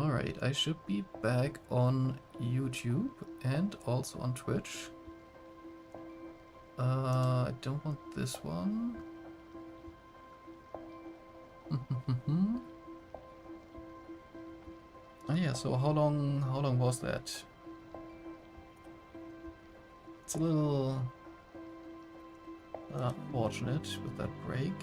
Alright, I should be back on YouTube and also on Twitch. I don't want this one. Oh yeah, so how long was that? It's a little unfortunate with that break.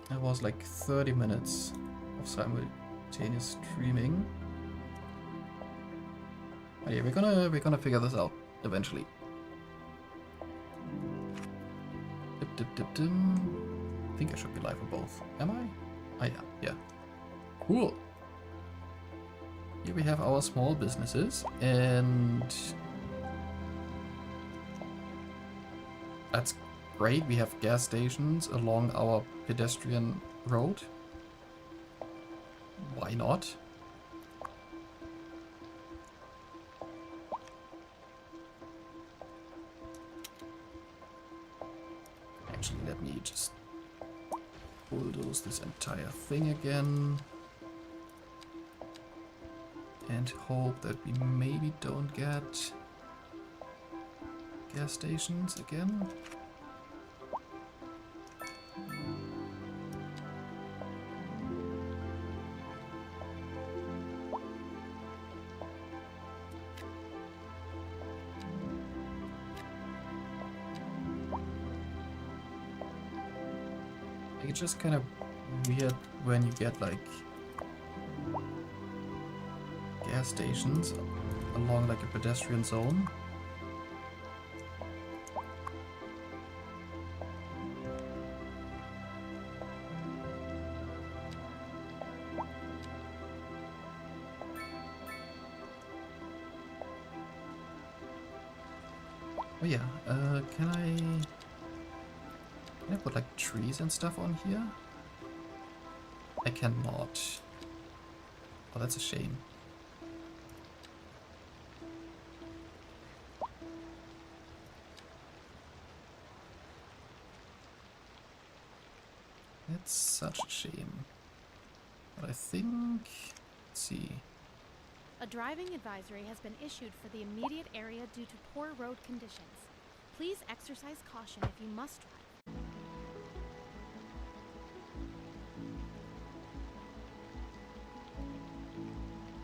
That was like 30 minutes of simultaneous streaming. But yeah, we're gonna figure this out eventually. I think I should be live for both. Am I? Oh yeah, yeah. Cool. Here we have our small businesses, and that's great. We have gas stations along our pedestrian road. Why not? Actually, let me just bulldoze this entire thing again. And hope that we maybe don't get gas stations again. It's just kind of weird when you get like gas stations along like a pedestrian zone. Oh yeah, can I put like trees and stuff on here? I cannot. Oh, that's a shame. It's such a shame. But I think... let's see. A driving advisory has been issued for the immediate area due to poor road conditions. Please exercise caution if you must drive.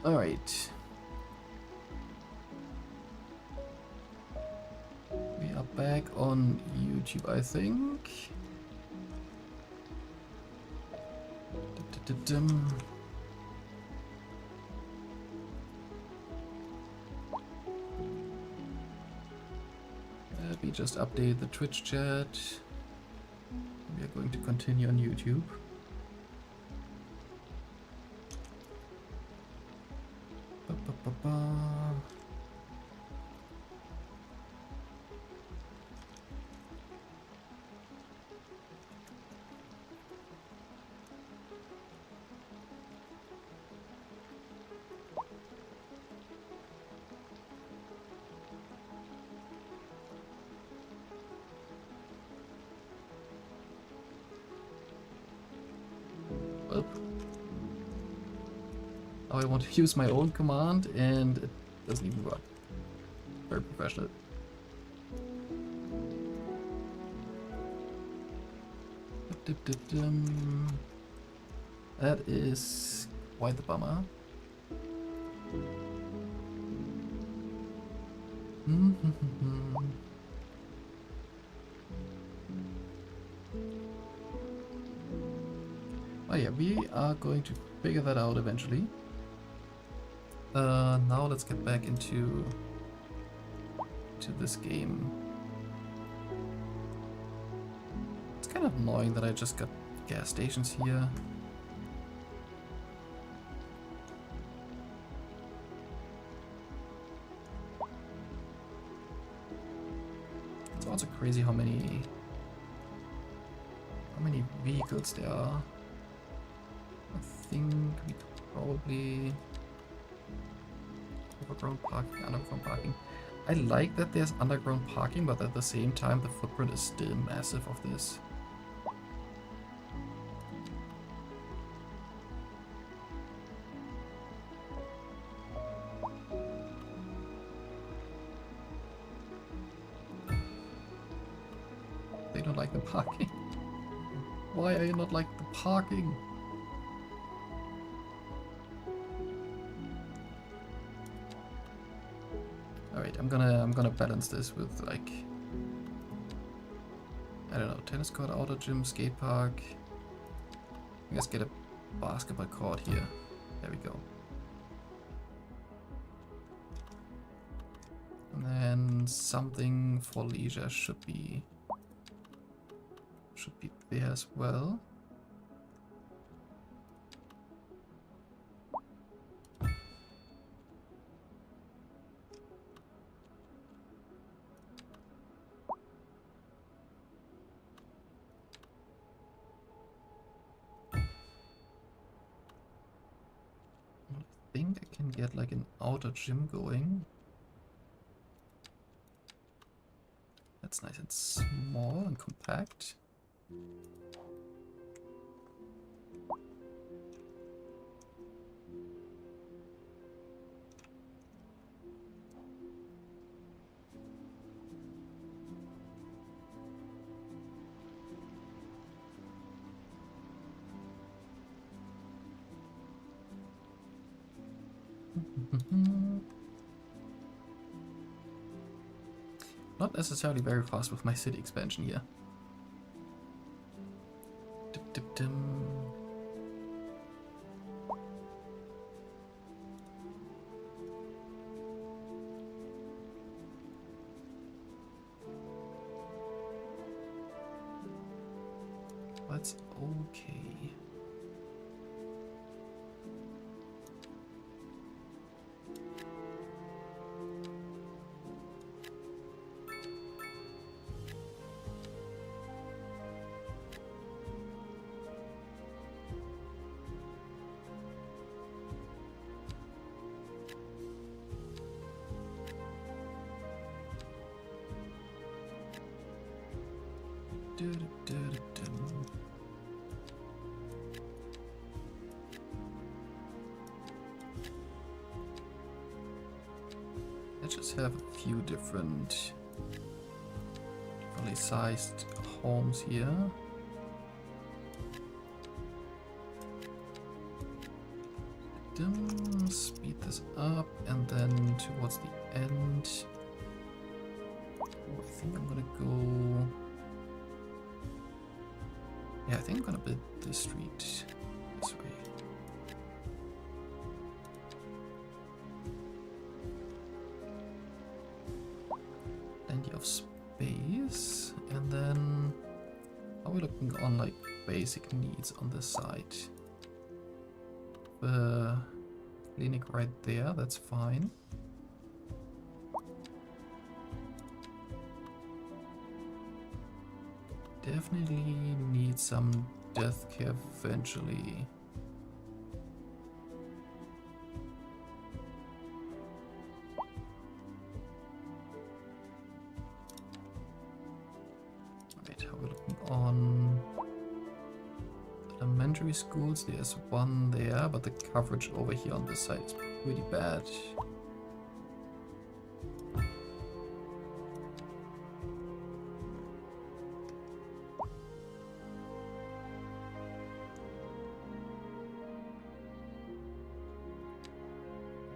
Alright. We are back on YouTube, I think. Let me just update the Twitch chat. We are going to continue on YouTube. Now I want to use my own command and it doesn't even work. Very professional. That is quite the bummer. Oh yeah, we are going to figure that out eventually. Now let's get back into this game. It's kind of annoying that I just got gas stations here. It's also crazy how many vehicles there are. I think we could probably overground parking, underground parking. I like that there's underground parking, but at the same time the footprint is still massive of this. you not like the parking? Why are you not like the parking? Alright, I'm gonna balance this with like, I don't know, tennis court, outdoor gym, skate park. Let's get a basketball court here. There we go. And then something for leisure should be there as well. I think I can get like an outer gym going. That's nice and small and compact. Not necessarily very fast with my city expansion here. Dim. That's okay. Let's just have a few different differently sized homes here. Speed this up, and then towards the end, I think I'm gonna go. Yeah, I think I'm gonna build this street this way. Plenty of space, and then are we looking on like basic needs on this side? The clinic right there, that's fine. Definitely need some death care eventually. Alright, how are we looking on elementary schools? There's one there, but the coverage over here on this side is pretty bad.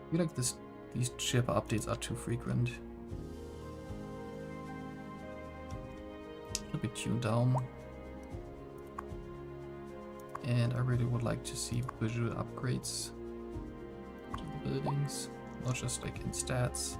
I feel like these chip updates are too frequent. Should be tuned down. And I really would like to see visual upgrades to the buildings, not just like in stats.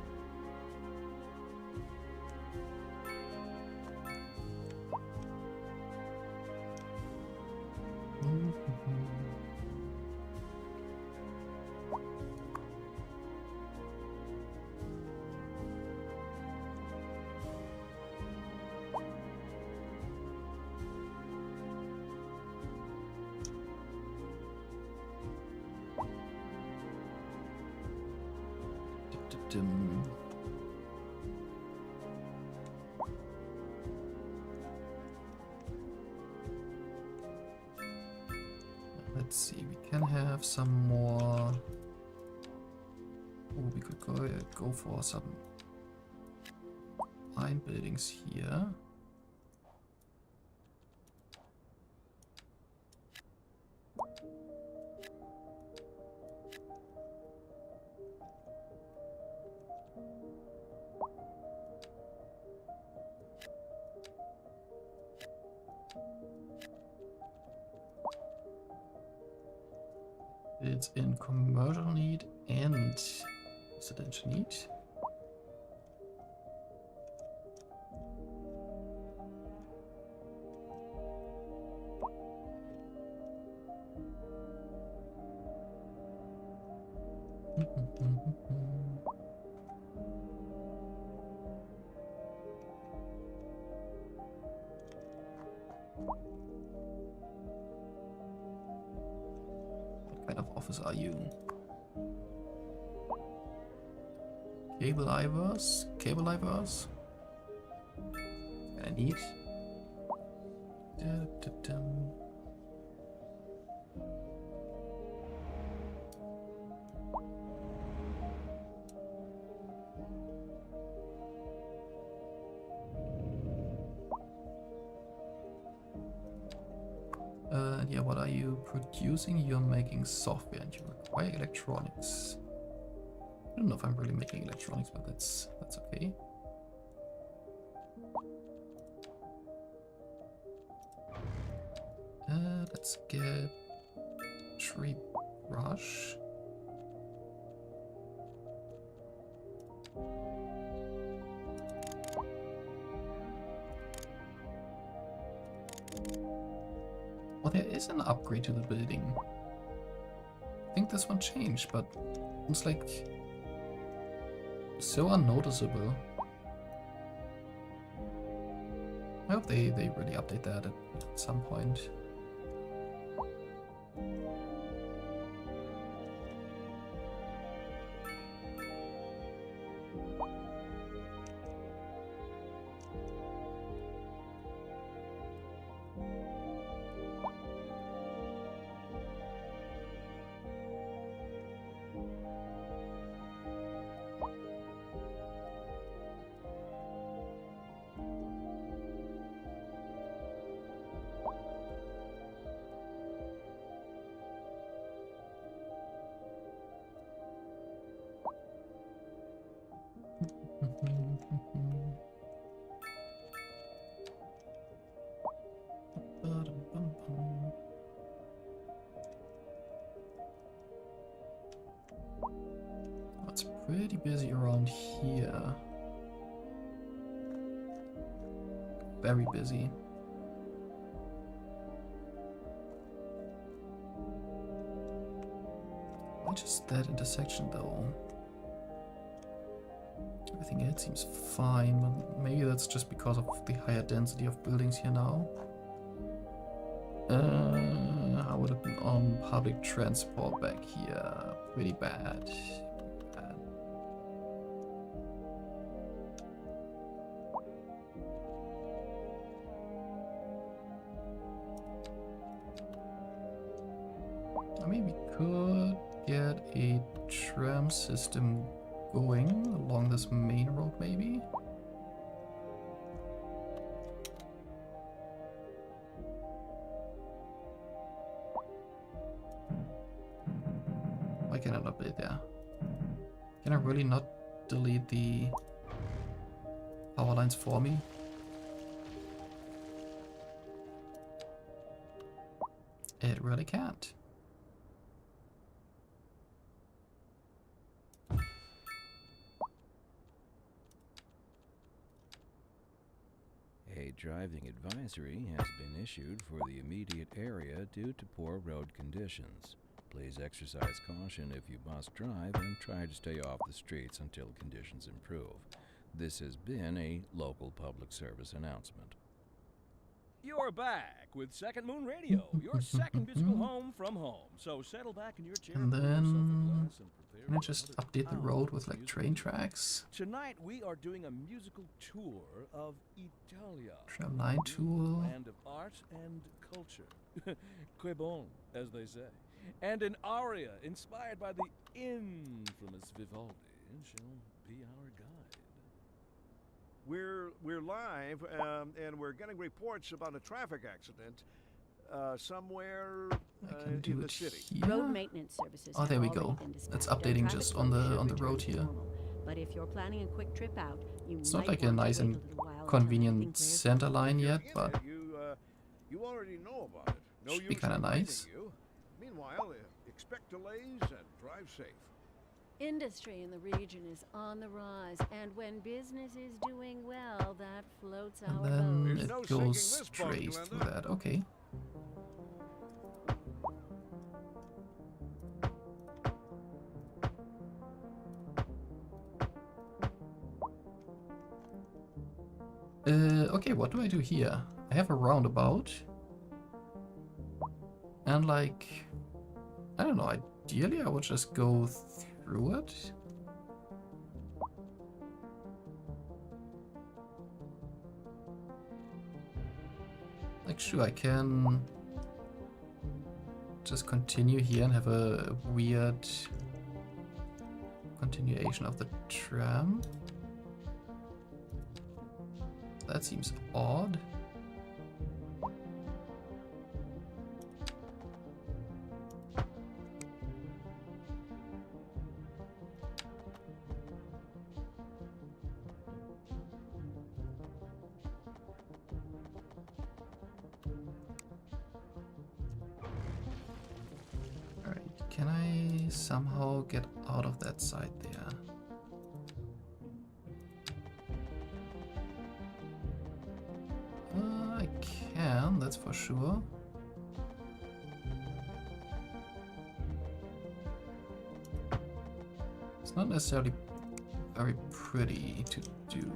Let's see, we can have some more. Oh, we could go for some line buildings here. It's in commercial need and residential need. What kind of office are you? Cable livers? I need. Yeah, what are you producing? You're making software and you require electronics. I don't know if I'm really making electronics, but that's okay. Let's get tree brush. Well, there is an upgrade to the building. I think this one changed, but it's like so unnoticeable. I hope they really update that at some point. It's pretty busy around here. Very busy. Why just that intersection though? Everything else seems fine, but maybe that's just because of the higher density of buildings here now. How would it be on public transport back here? Pretty bad. I mean, we could get a tram system going along this main road, maybe? Why can I not build there? Can I really not delete the power lines for me? It really can't. A driving advisory has been issued for the immediate area due to poor road conditions. Please exercise caution if you must drive and try to stay off the streets until conditions improve. This has been a local public service announcement. You're back with Second Moon Radio, your second musical home from home. So settle back in your chair And pour yourself a then glass and prepare can I for just another update the hour road of with like musical train joy. tracks? Tonight we are doing a musical tour of Italia. Tram line the tool. Land of art and culture. Que bon, as they say. And an aria inspired by the infamous Vivaldi shall be our guide. We're live, and we're getting reports about a traffic accident somewhere I can do in the it city. here. Road maintenance services. Oh, have there we already go. been dispatched, It's and updating traffic just flow on the should road return to here. normal. But if you're planning a quick trip out, you It's not might like a want to nice wait and a little while until convenient everything clears. center line If you're yet, in but there, you already know about it. No should be use kinda reminding nice. you. Meanwhile, it expect delays and drive safe. Industry in the region is on the rise, and when business is doing well, that floats And our then boat. There's it no sinking goes this boat, straight through Glenda. that. Okay. Okay, what do I do here? I have a roundabout. And like, I don't know, ideally I would just go through it. Like, sure, I can just continue here and have a weird continuation of the tram. That seems odd. Alright, can I somehow get out of that side there? I can, that's for sure. It's not necessarily very pretty to do.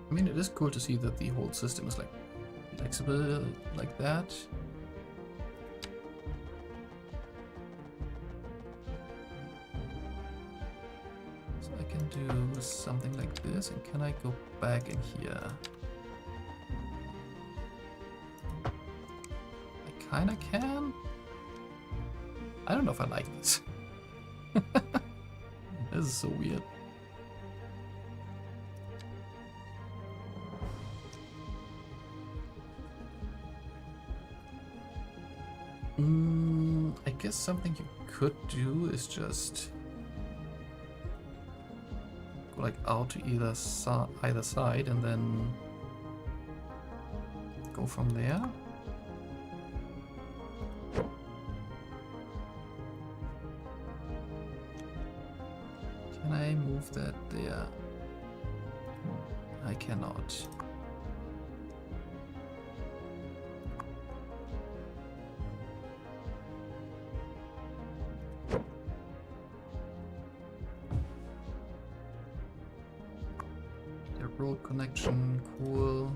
I mean, it is cool to see that the whole system is like flexible like that. So I can do something like this, and can I go back in here? I kinda can. I don't know if I like this. This is so weird. I guess something you could do is just go like out to either side and then go from there. Can I move that there? I cannot. Road connection, cool.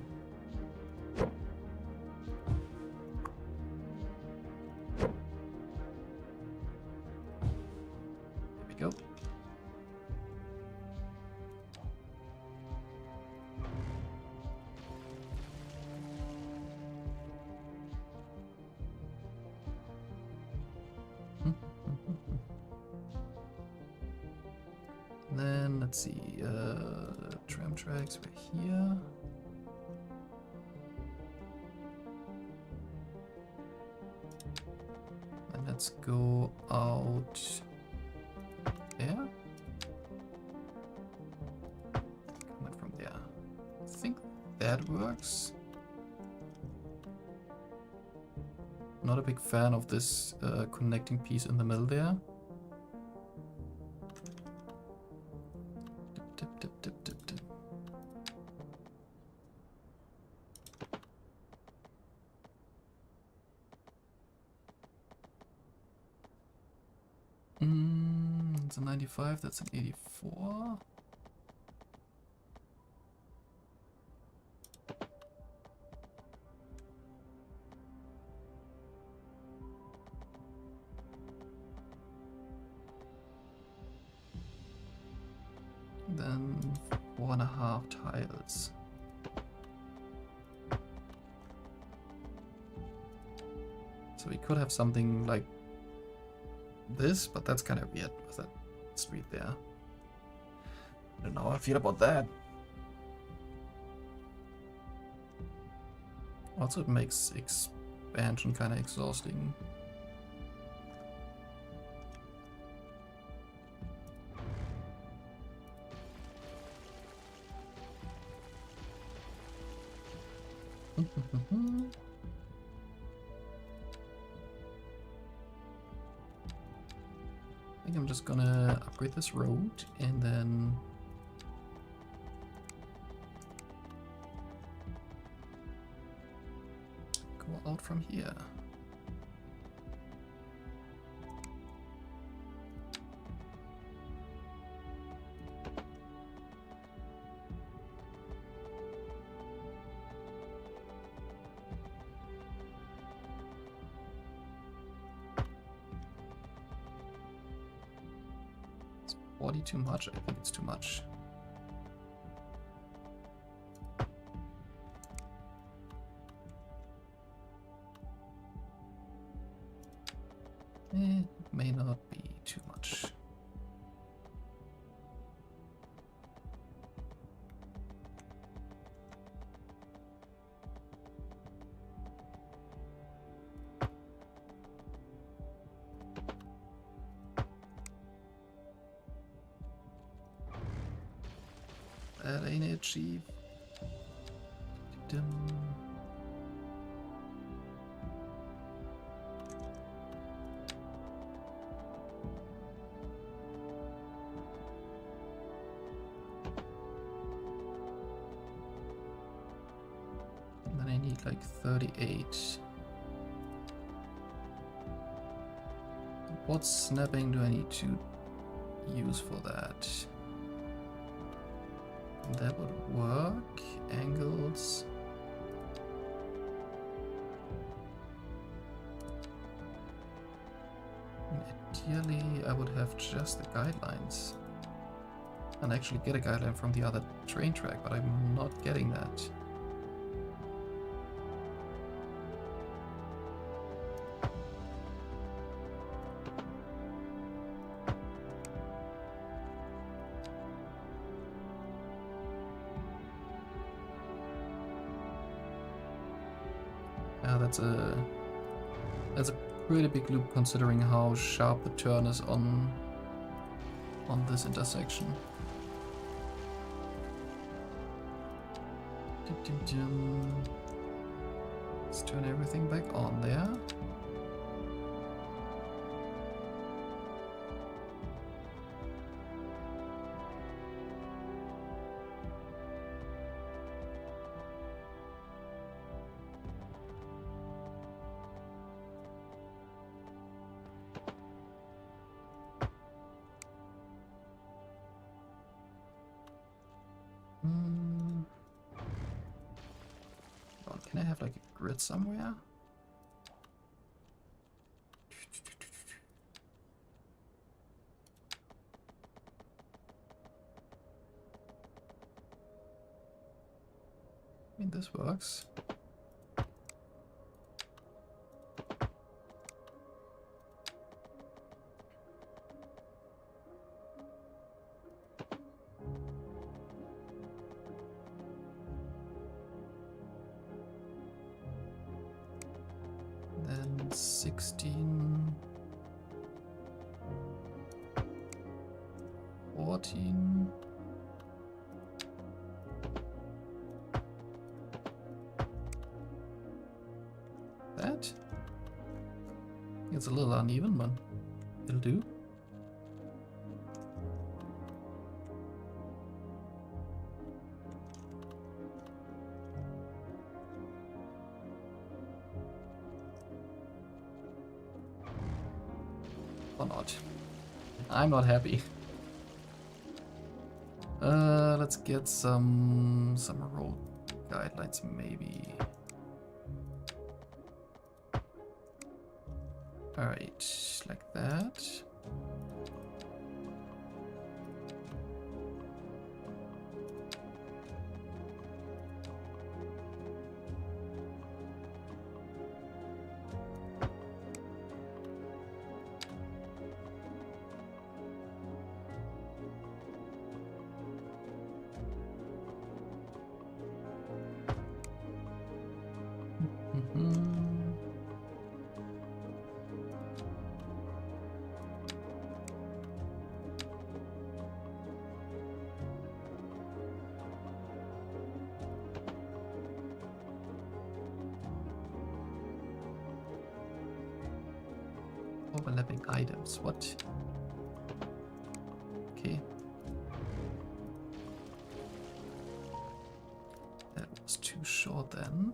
There we go. Then let's see, tram tracks were here. And let's go out there. Coming from there. I think that works. Not a big fan of this connecting piece in the middle there. Dip. It's a 95, that's an 84. Then 4.5 tiles. So we could have something like this, but that's kind of weird with that street there. I don't know how I feel about that. Also, it makes expansion kind of exhausting. I think I'm just gonna upgrade this road and then go out from here. Is 40 too much? I think it's too much. It may not be too much. That ain't it, Chief. Dum. Then I need like 38. What snapping do I need to use for that? That would work. Angles. Ideally, I would have just the guidelines. And actually get a guideline from the other train track, but I'm not getting that. Yeah, that's a pretty big loop considering how sharp the turn is on this intersection. Let's turn everything back on there. Can I have like a grid somewhere? I mean, this works. Then 16, 14. That? It's a little uneven, but it'll do. Or not. I'm not happy. Let's get some road guidelines maybe. Alright, like that. Overlapping items. What? Okay. That was too short then.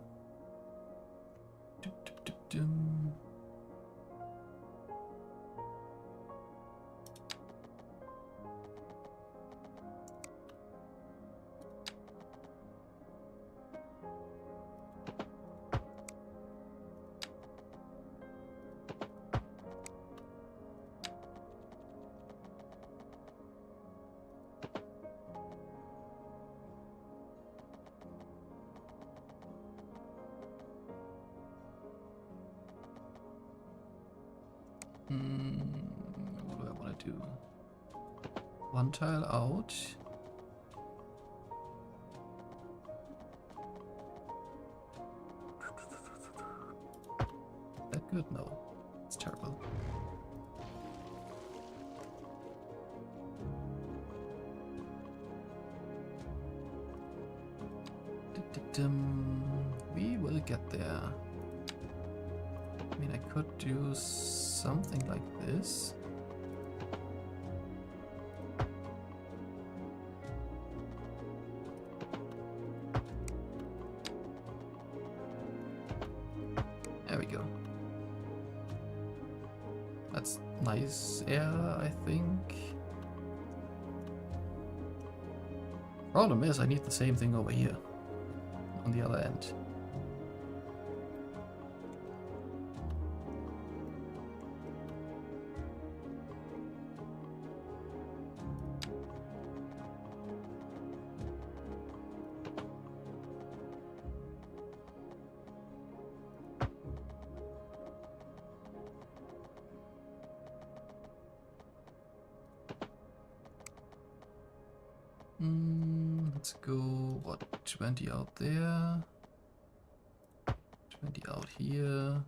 Dum, dum, dum, dum. What do I want to do? One tile out. That good? No. It's terrible. We will get there. I mean, I could do something like this. There we go. That's nice air, I think. Problem is, I need the same thing over here on the other end. Let's go, what, 20 out there, 20 out here.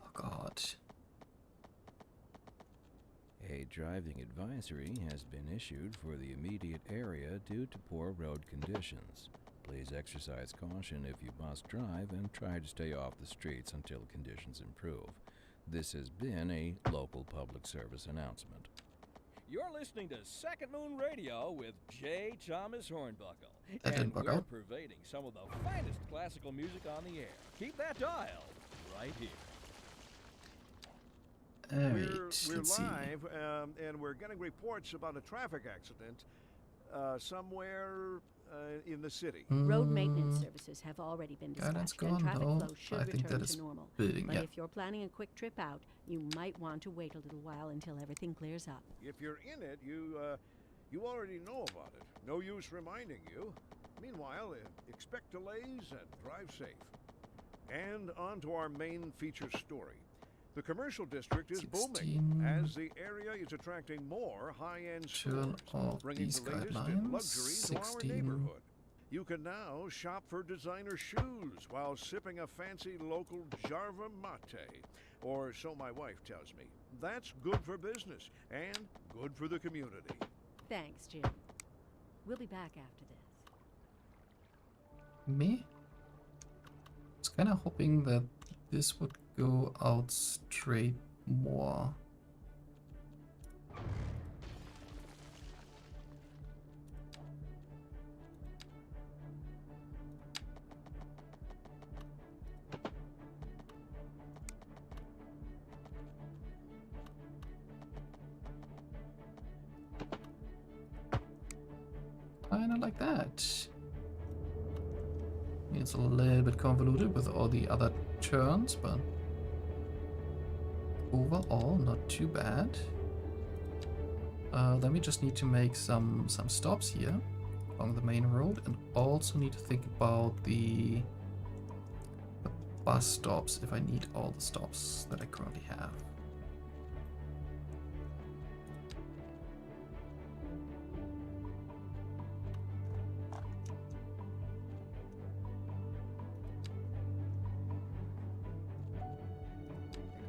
Oh god. A driving advisory has been issued for the immediate area due to poor road conditions. Please exercise caution if you must drive and try to stay off the streets until conditions improve. This has been a local public service announcement. You're listening to Second Moon Radio with J. Thomas Hornbuckle. That didn't And work we're out. pervading some of the finest classical music on the air. Keep that dial right here. Alright, We're let's see. live, and we're getting reports about a traffic accident somewhere in the city. Road maintenance services have already been Guidance dispatched, and gone? traffic No, flow should I think return that is to normal. building, But yeah. if you're planning a quick trip out, you might want to wait a little while until everything clears up. If you're in it, you already know about it. No use reminding you. Meanwhile, expect delays and drive safe. And on to our main feature story. The commercial district is 16. booming as the area is attracting more high-end Turn stores, off bringing these the latest in guidelines. luxury to our 16. neighborhood. You can now shop for designer shoes while sipping a fancy local Jarva mate, or so my wife tells me. That's good for business and good for the community. Thanks, Jim. We'll be back after this. Me? I was kind of hoping that this would go out straight more. Kinda like that. It's a little bit convoluted with all the other turns, but overall not too bad. Then we just need to make some stops here along the main road, and also need to think about the bus stops if I need all the stops that I currently have.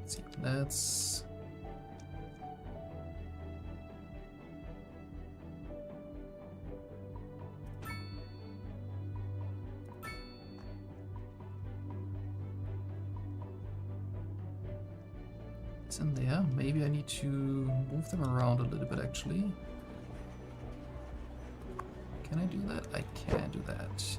Let's see, let's It's in there. Maybe I need to move them around a little bit actually. Can I do that? I can do that.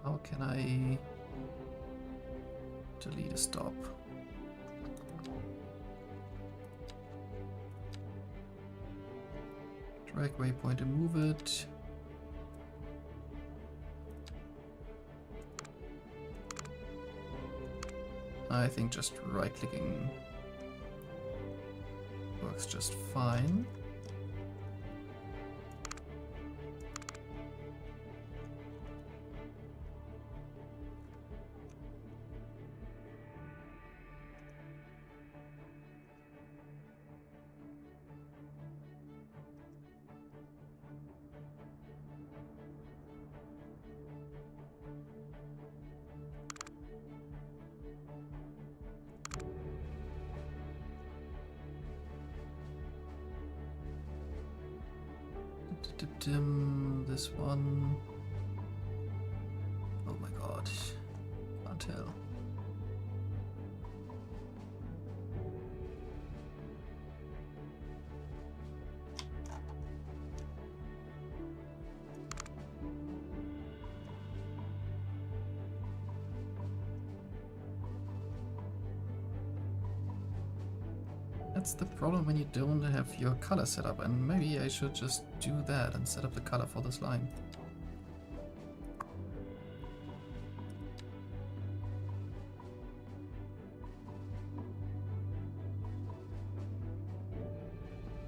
How can I delete a stop? Drag waypoint and move it. I think just right clicking works just fine. This one. Oh my god. Can't tell. That's the problem when you don't have your color set up, and maybe I should just do that and set up the color for this line.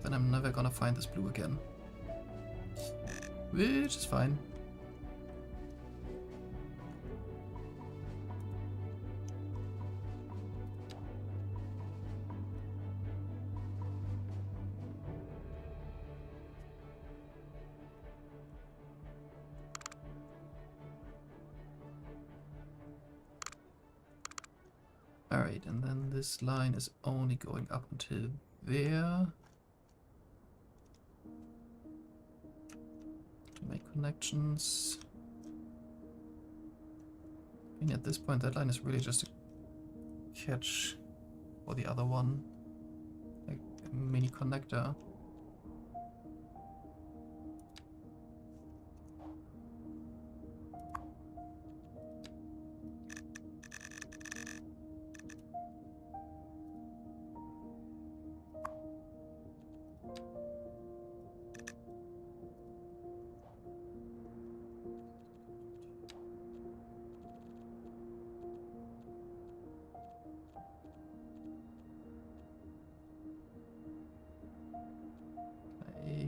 Then I'm never gonna find this blue again. Which is fine. Alright, and then this line is only going up until there. To make connections. I mean, at this point that line is really just a catch for the other one. Like a mini connector.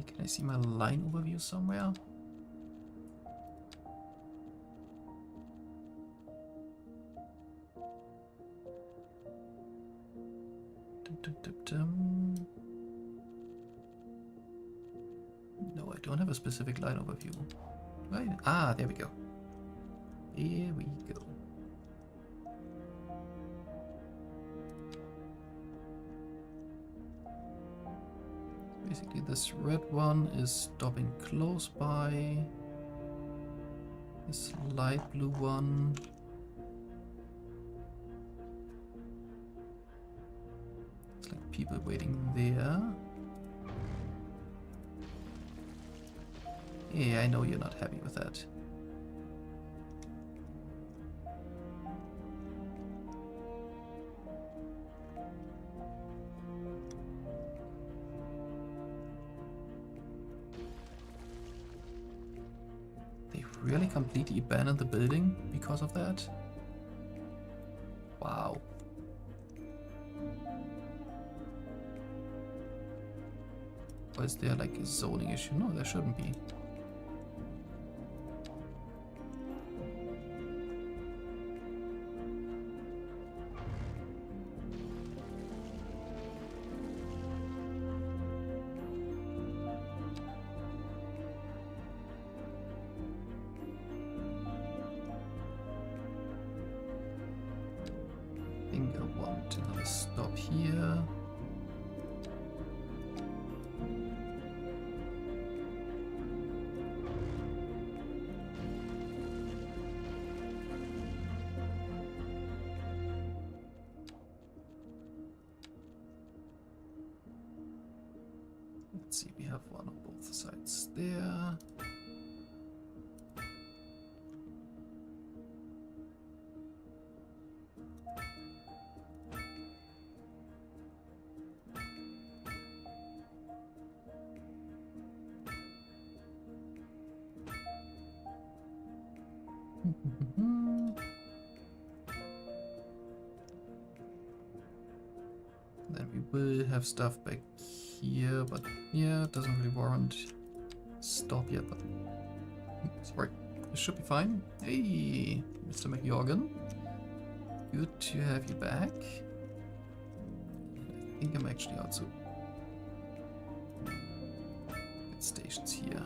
Can I see my line overview somewhere? No, I don't have a specific line overview. Right? Ah, there we go. Here we go. Basically, this red one is stopping close by. This light blue one. It's like people waiting there. Yeah, I know you're not happy with that. Really completely abandoned the building because of that? Wow. Or is there like a zoning issue? No, there shouldn't be. Get another stop here. Let's see, we have one on both sides there. Then we will have stuff back here, but yeah, it doesn't really warrant stop yet. But sorry, this should be fine. Hey, Mr. McYorgan, good to have you back. I think I'm actually also at stations here.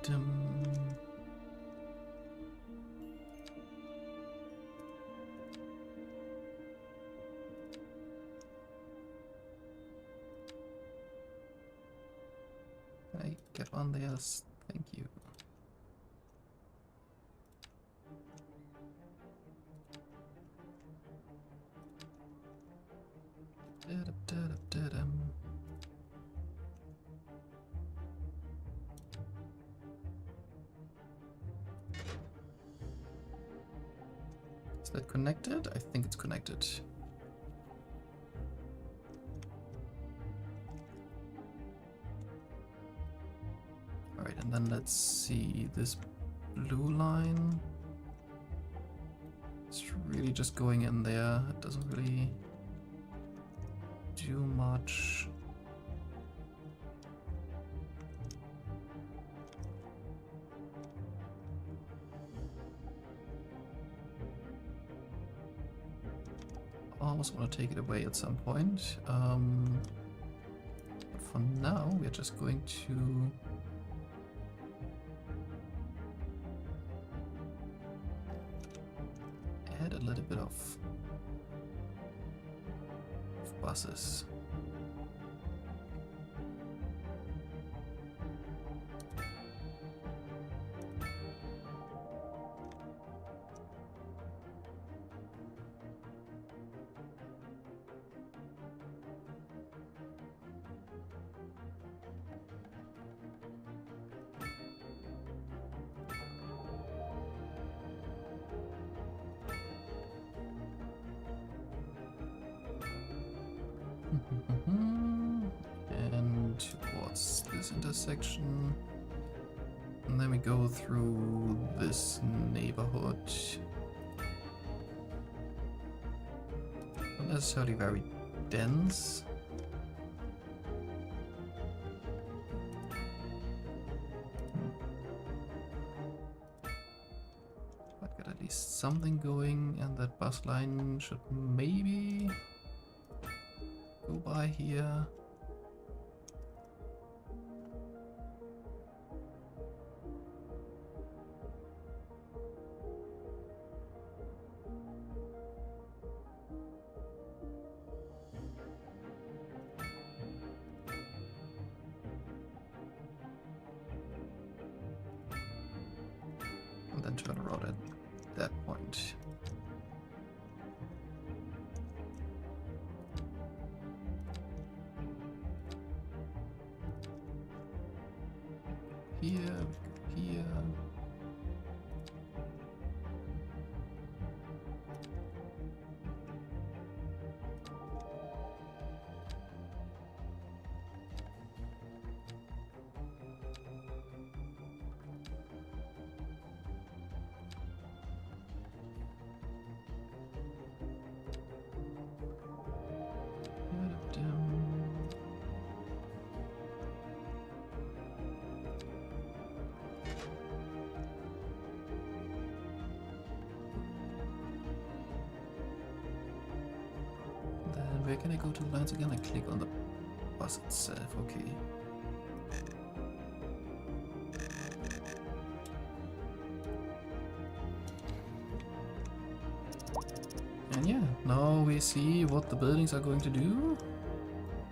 Can I get on there? Thank you. Is that connected? I think it's connected. Alright, and then let's see this blue line. It's really just going in there. It doesn't really do much. I almost want to take it away at some point. But for now, we're just going to add a little bit of buses. And towards this intersection. And then we go through this neighborhood. Not necessarily very dense. But got at least something going, and that bus line should maybe go by here. And then turn around at that point. Here, here. Where can I go to the lines again? I click on the bus itself, okay. Now we see what the buildings are going to do.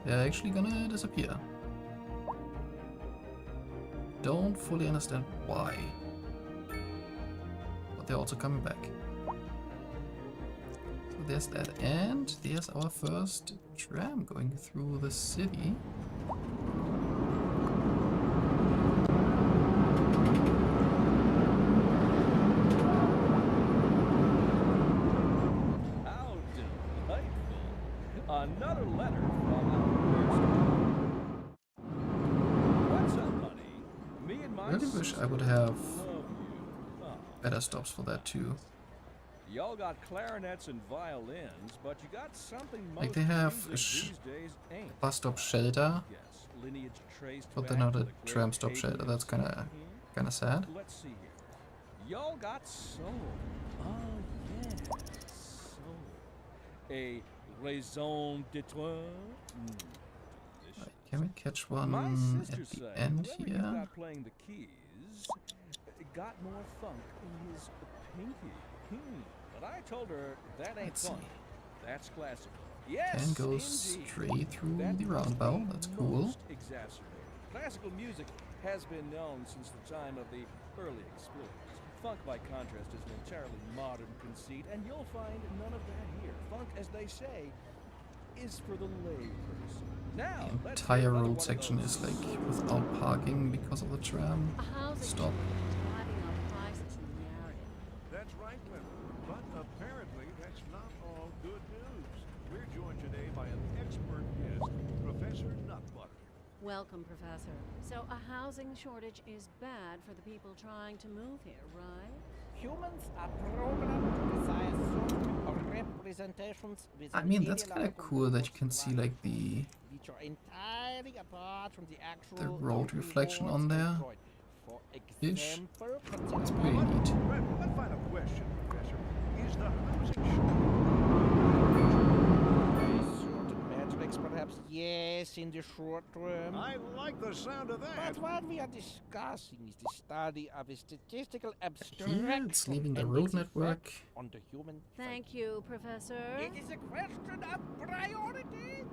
They're actually gonna disappear. Don't fully understand why. But they're also coming back. So there's that, and there's our first tram going through the city. How delightful. Another letter from our What's up, honey? Me and my I really wish I sister would have love you. Oh. better stops for that too. Y'all got clarinets and violins, but you got something most Like they have a music these days ain't. bus stop shelter, Yes, lineage traced but back they're not to a the tram great stop shelter. Hagen That's scene kinda here. sad. Let's see here. Y'all got soul. Oh yes, soul. A raison d'être. Delicious. Can we catch My one sister at the said end whoever you here? got playing the keys got more funk in his pinky. But I told her that ain't Let's funk. see. That's classical. Yes, And go indeed. straight through That the was roundabout. That's cool. most exacerbated. Classical music has been known since the time of the early explorers. Funk, by contrast, is an entirely modern conceit, and you'll find none of that here. Funk, as they say, is for the layperson. Now, The let's entire hear another road one of section those is like without parking because of the tram. A housing Stop. shortage is driving up prices in the area. That's right, Clinton. But apparently that's not all good news. We're joined today by an expert guest, Professor Nutbutter. Welcome, Professor. So a housing shortage is bad for the people trying to move here, right? Humans are programmed to desire certain representations with I an mean, that's kind of ideological cool that you can see environment, like the which are entirely apart from the actual road reflection on there. employed. For Ish. example, That's consider pretty neat. One final question, Professor. Is the housing shortage certain metrics, perhaps yes, in the short term. I like the sound of that. But what we are discussing is the study of a statistical abstraction Here it's leaving the and road its network. effect on the human Thank psyche. you, Professor. It is a question of priorities.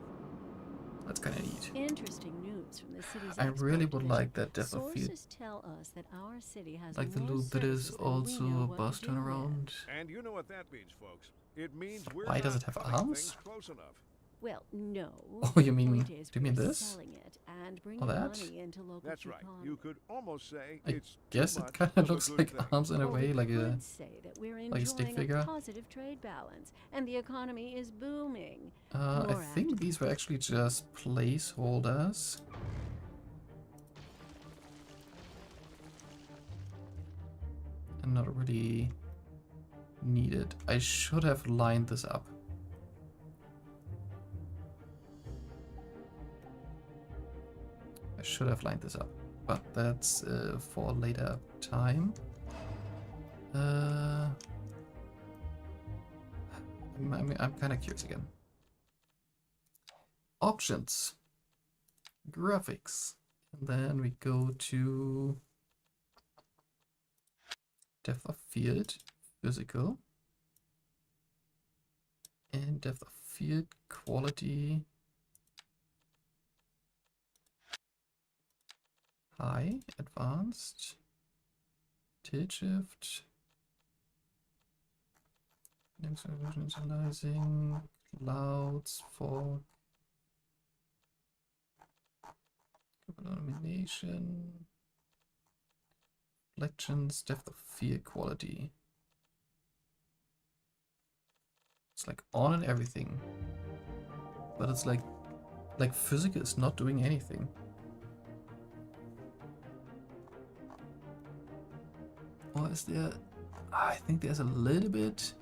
That's kind of neat. Interesting news from the city's I really export would division. like that depth of field. Sources tell us that our city has Like the more loop that is services than we also know a what bus to do with. turnaround. And you know what that means, folks. It means we're Why does not it have cutting arms? things close enough. Well, no. Oh, you mean- Point is do you mean we're this? selling it and bringing that? money into local That's right. economy. You could almost say I it's too guess it much kind of of a looks good like thing. arms in a Or way, we like a could say that we're like a stick enjoying figure. a positive trade balance and the economy is booming. I More think after these were actually just placeholders. And not really needed. I should have lined this up. I should have lined this up, but that's for later time. I'm kind of curious again. Options, graphics, and then we go to depth of field, physical, and depth of field, quality, high, advanced, tilt shift, next visualizing, clouds, fog, illumination, reflections, depth of field, quality. It's like on and everything, but it's like physical is not doing anything. Or is there? I think there's a little bit.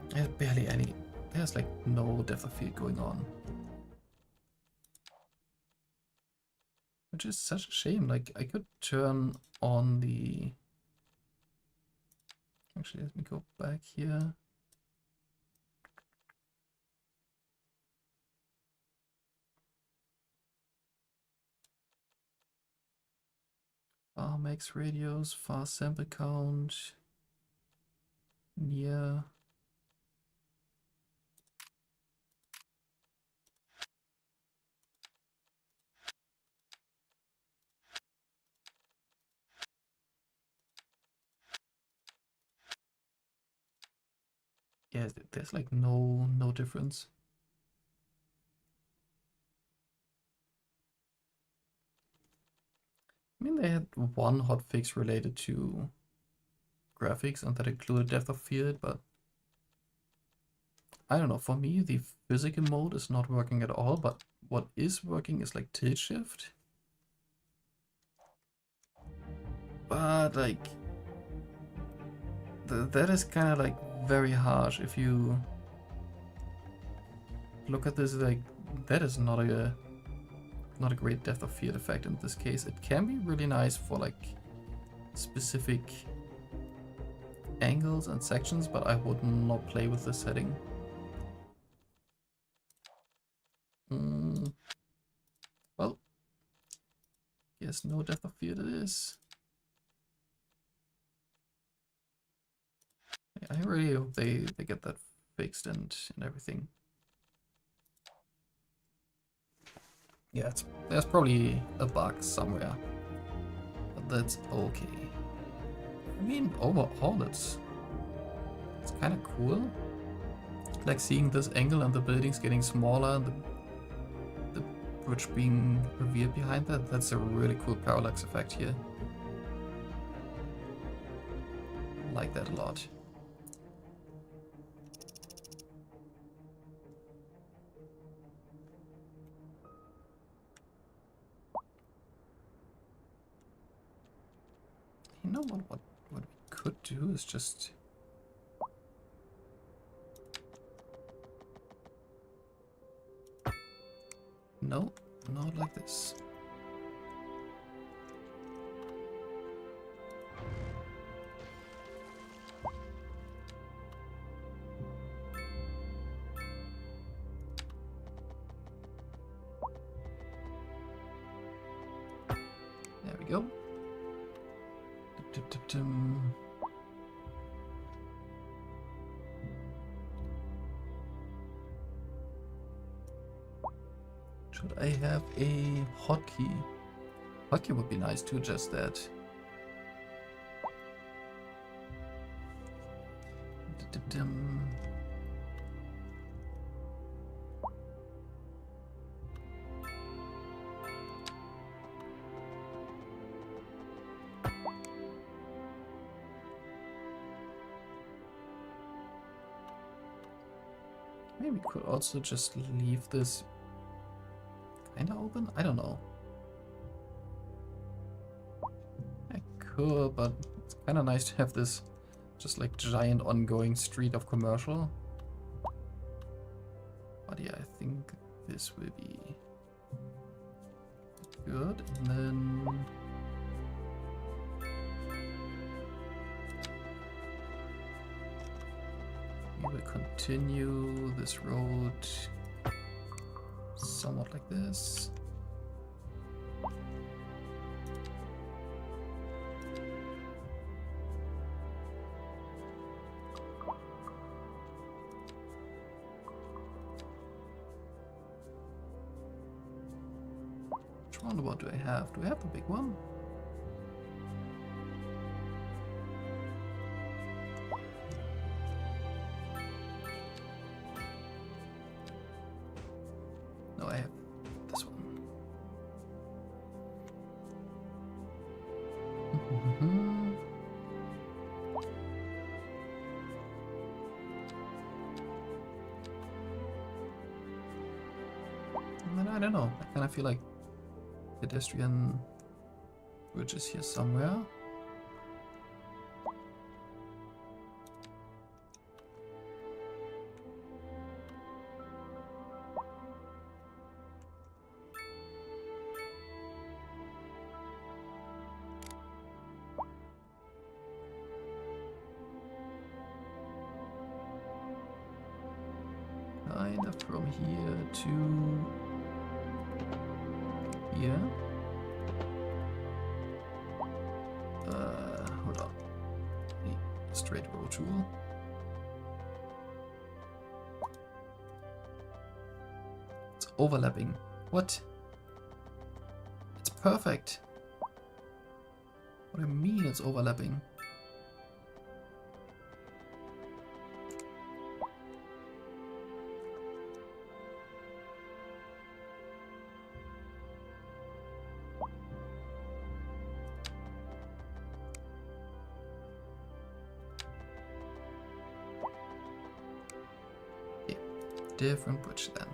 There's barely any. There's like no depth of field going on. Which is such a shame. Like I could turn on the. Actually, let me go back here. max radius, fast sample count, near. Yeah, there's like no difference. I mean, they had one hotfix related to graphics, and that included depth of field, but I don't know. For me, the physical mode is not working at all, but what is working is like tilt shift. But like, that is kind of like very harsh. If you look at this, like that is not a great depth of field effect in this case. It can be really nice for like specific angles and sections, but I would not play with this setting. Well, yes, no depth of field it is. I really hope they get that fixed and everything. Yeah, there's probably a bug somewhere, but that's okay. I mean, overall, it's kind of cool. Like seeing this angle and the buildings getting smaller and the bridge being revealed behind that. That's a really cool parallax effect here. I like that a lot. You know what we could do is just no, not like this. There we go. Should I have a hotkey? Hotkey would be nice to adjust that. Maybe we could also just leave this kind of open? I don't know. I could, but it's kind of nice to have this just like giant ongoing street of commercial. But yeah, I think this will be good. And then we will continue this road somewhat like this. Which roundabout do I have? Do I have the big one? No, I have this one. And then I don't know. I kind of feel like pedestrian bridge is here somewhere. Kind of from here to here. straight row tool. It's overlapping. What? It's perfect. What do you mean it's overlapping? Different bridge then.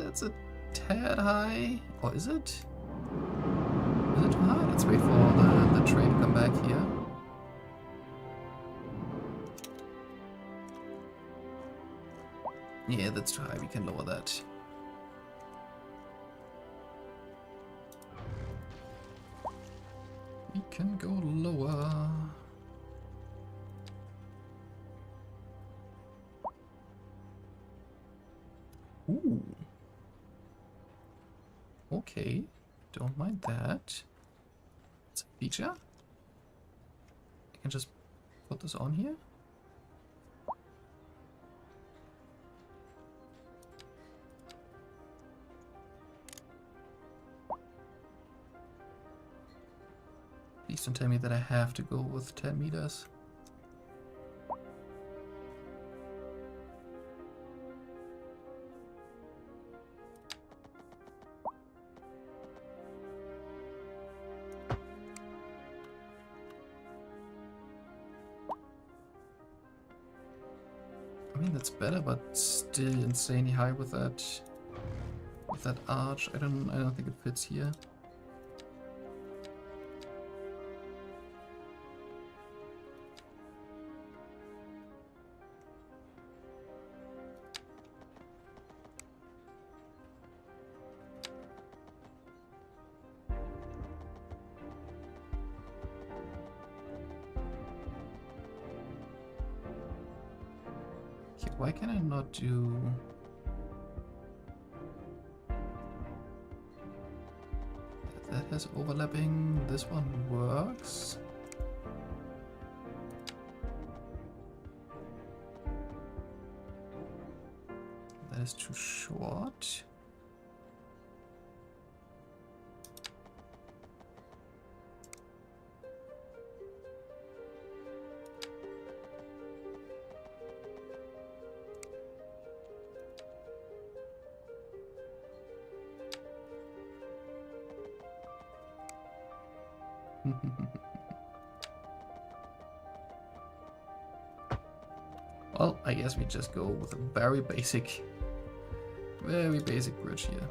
It's a tad high. Or is it? Is it too high? Let's wait for the train to come back here. Yeah, that's too high. We can lower that. We can go lower. Ooh. Okay. Don't mind that. It's a feature. I can just put this on here. Please don't tell me that I have to go with 10 meters. I mean, that's better, but still insanely high with that arch. I don't think it fits here. Why can I not do... That has overlapping. This one works. That is too short. Well, I guess we just go with a very basic bridge here.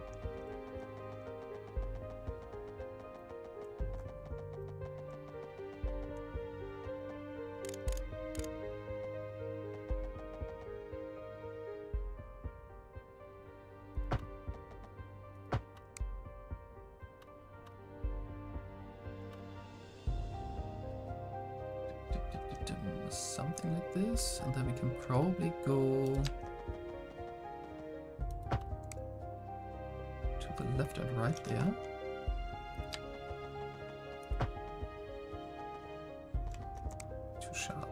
Something like this, and then we can probably go to the left and right there. Too sharp.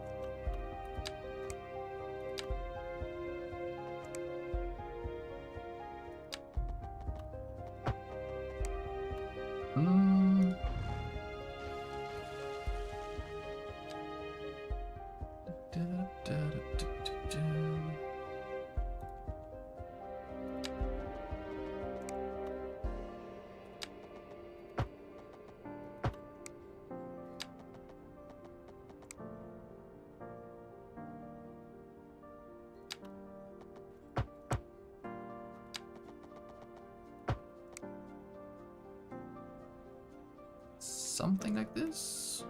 Something like this?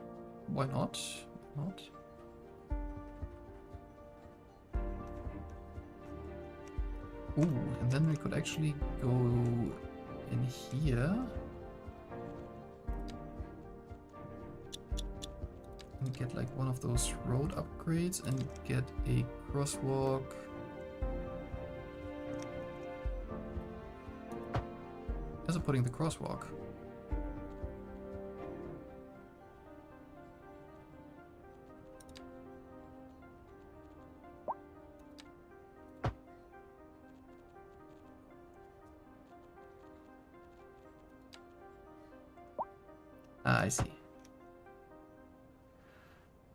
Why not? Why not? Ooh, and then we could actually go in here. And get like one of those road upgrades and get a crosswalk. As I'm putting the crosswalk. Ah, I see.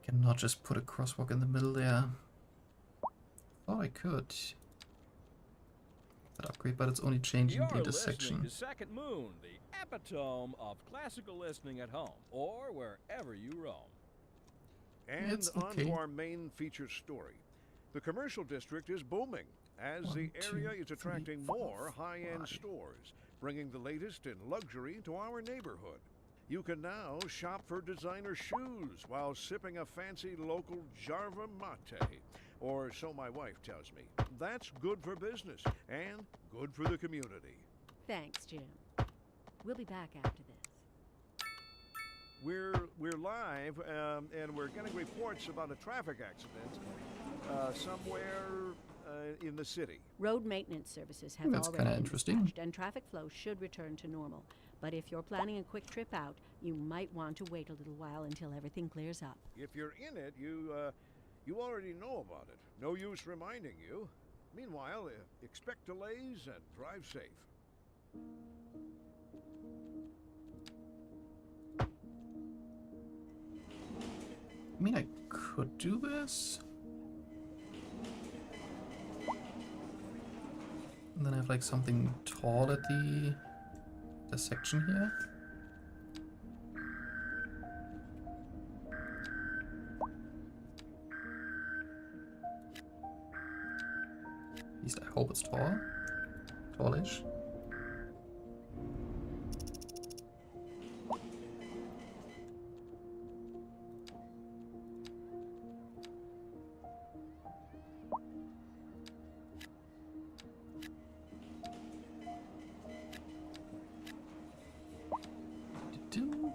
Cannot just put a crosswalk in the middle there. Thought I could. That upgrade, but it's only changing the You're intersection. listening to Second Moon, the epitome of classical listening at home or wherever you roam. And It's on okay. to our main feature story. The commercial district is booming, as the 1, 2, area is 3, attracting 4, more high-end 5. stores, bringing the latest in luxury to our neighborhood. You can now shop for designer shoes while sipping a fancy local Jarva mate, or so my wife tells me. That's good for business and good for the community. Thanks, Jim. We'll be back after this. We're live, and we're getting reports about a traffic accident somewhere in the city. Road maintenance services have That's already kinda been interesting. dispatched, and traffic flow should return to normal. But if you're planning a quick trip out, you might want to wait a little while until everything clears up. If you're in it, you already know about it. No use reminding you. Meanwhile, expect delays and drive safe. I mean, I could do this. And then I have like something tall at the section here. At least I hope it's tall. Tallish. Do-do.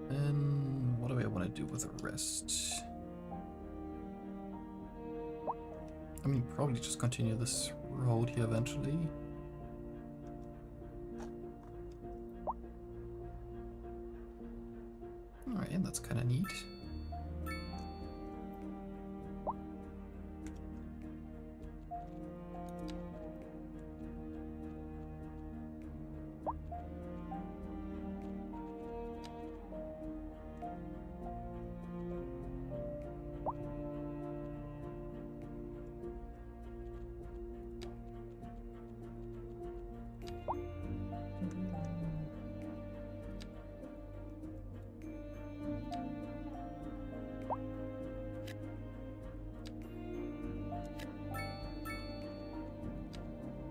And what do I want to do with the rest? I mean, probably just continue this road here eventually. Alright, and that's kind of neat.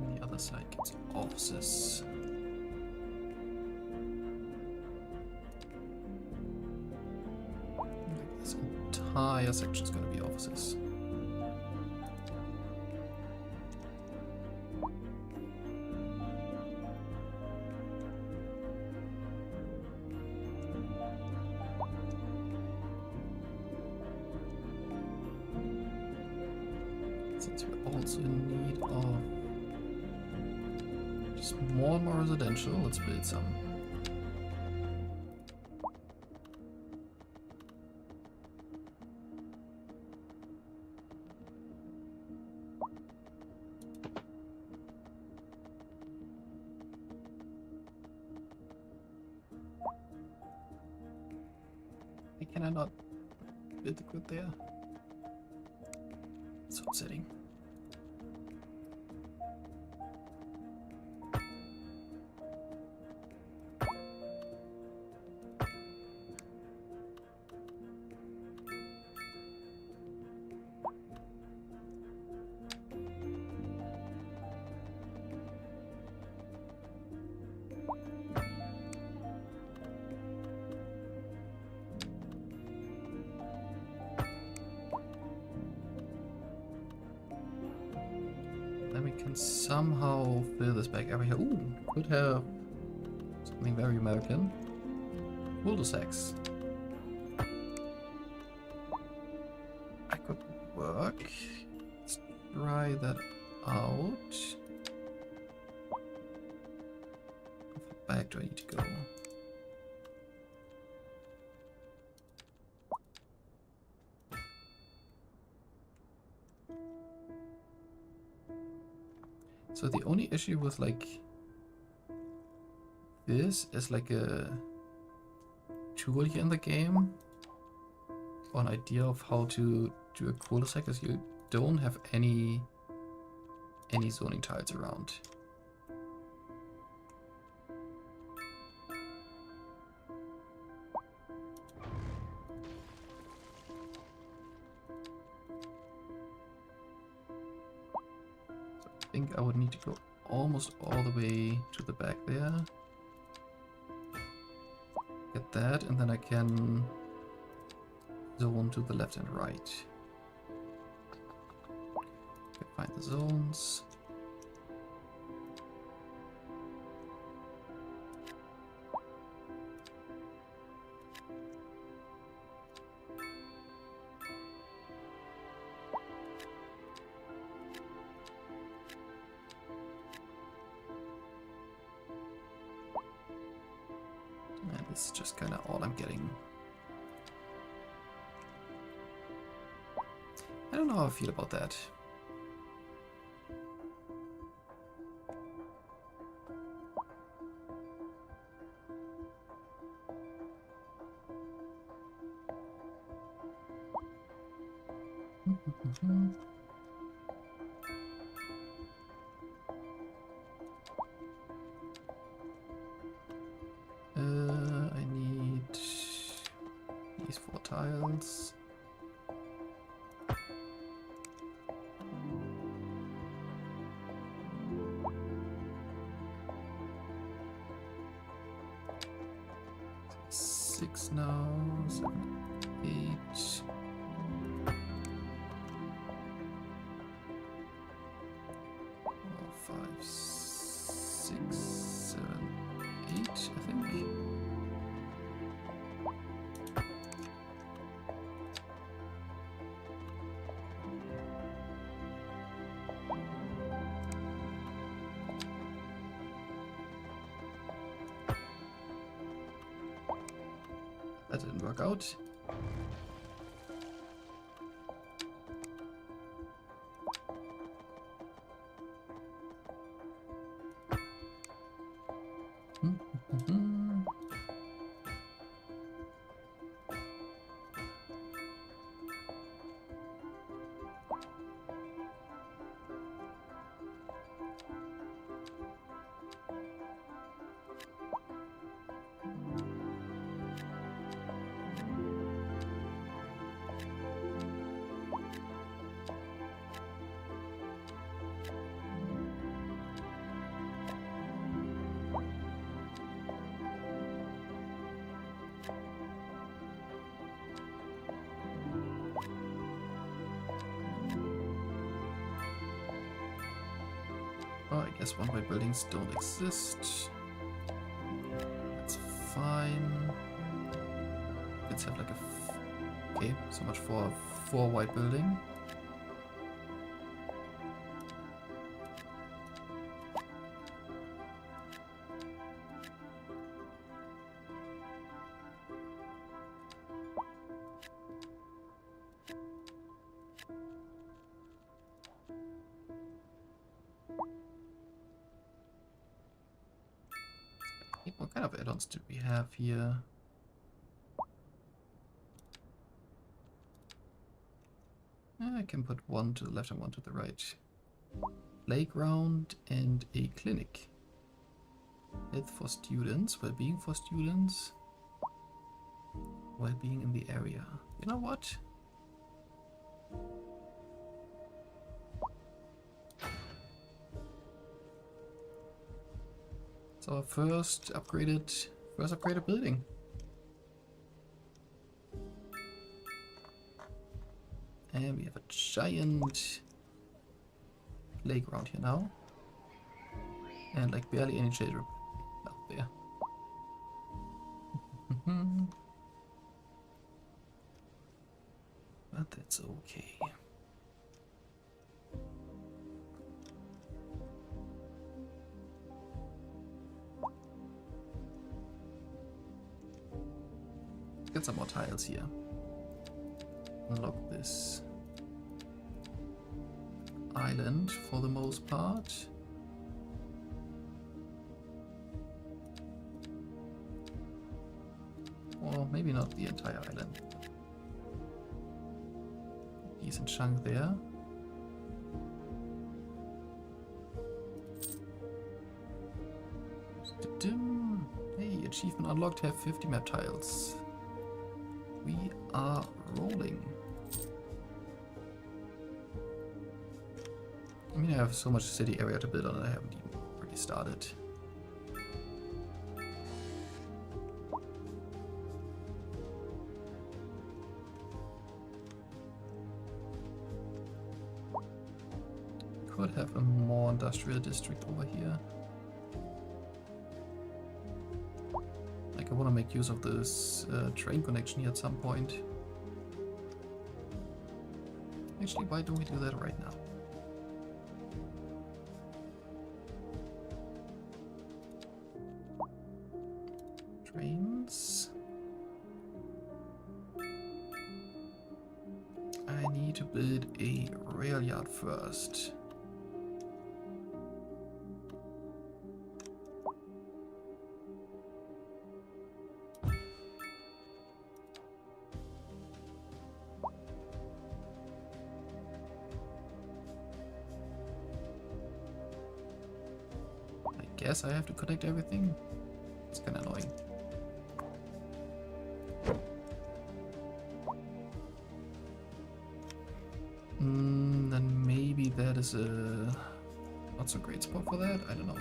On the other side gets offices. This entire section is going to be offices. Since we're also in need of just more and more residential, let's build some. Why can I not build the grid there? It's upsetting. we can somehow fill this back over here. Ooh, could have something very American. Bulldoze axe. I could work. Let's try that out. How far back do I need to go? So the only issue with like this is like a tool here in the game, or an idea of how to do a cul-de-sac, is you don't have any zoning tiles around. I think I would need to go almost all the way to the back there. Get that, and then I can zone to the left and right. Okay, find the zones. And this is just kind of all I'm getting. I don't know how I feel about that. I need these 4 tiles. Six now, 7, 8. Four, 5, 6, 7, 8, I think. That didn't work out. Oh, I guess one-way buildings don't exist. That's fine. Let's have like a... okay, so much for a 4-white building. What kind of add-ons do we have here? I can put one to the left and one to the right. Playground and a clinic. Health for students, well-being for students, well-being in the area. You know what? So our first upgraded building. And we have a giant lake around here now. And like barely any shade out there. But that's okay. Get some more tiles here. Unlock this island for the most part. Or maybe not the entire island. Decent chunk there. Hey, achievement unlocked, have 50 map tiles. We are rolling. I mean, I have so much city area to build on and I haven't even really started. Could have a more industrial district over here. Like I want to make use of this train connection here at some point. Actually, why don't we do that right now? Trains. I need to build a rail yard first. I guess I have to connect everything. It's kind of annoying. Then maybe that is a not so great spot for that. I don't know.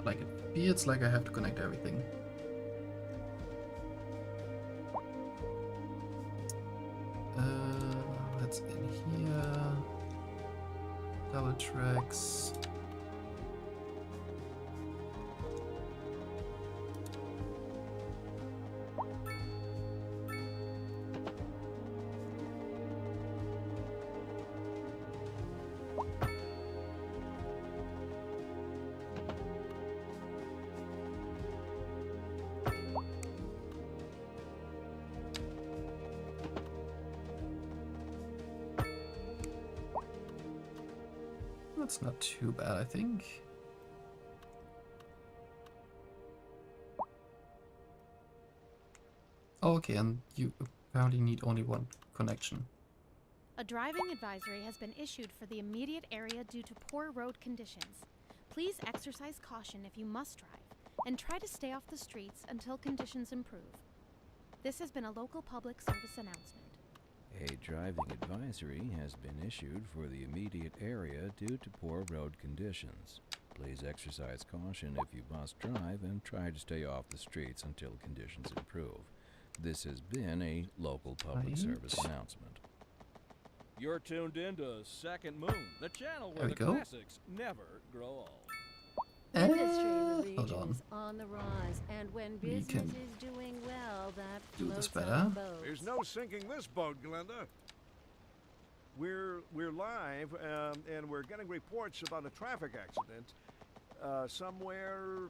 Like it feels like I have to connect everything. That's in here. Double tracks. That's not too bad, I think. Okay, and you apparently need only one connection. A driving advisory has been issued for the immediate area due to poor road conditions. Please exercise caution if you must drive, and try to stay off the streets until conditions improve. This has been a local public service announcement. A driving advisory has been issued for the immediate area due to poor road conditions. Please exercise caution if you must drive and try to stay off the streets until conditions improve. This has been a local public service announcement. You're tuned in to Second Moon, the channel There where we the go. classics never grow old. Industry in the Hold region on. is on the rise, and when We business can is doing well, that do this floats better. all boats. There's no sinking this boat, Glenda. We're live, and we're getting reports about a traffic accident somewhere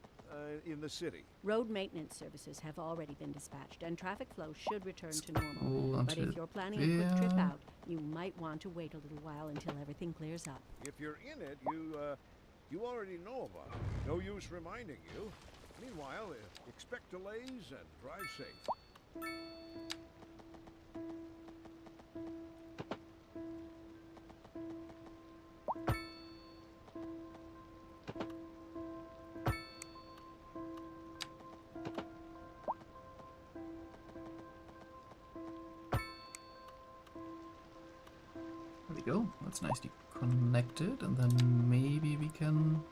in the city. Road maintenance services have already been dispatched, and traffic flow should return to normal. Scroll But onto if you're planning a quick trip there. out, you might want to wait a little while until everything clears up. If you're in it, you already know about it. No use reminding you. Meanwhile, expect delays and drive safe. There we go. That's nicely connected, and then maybe we can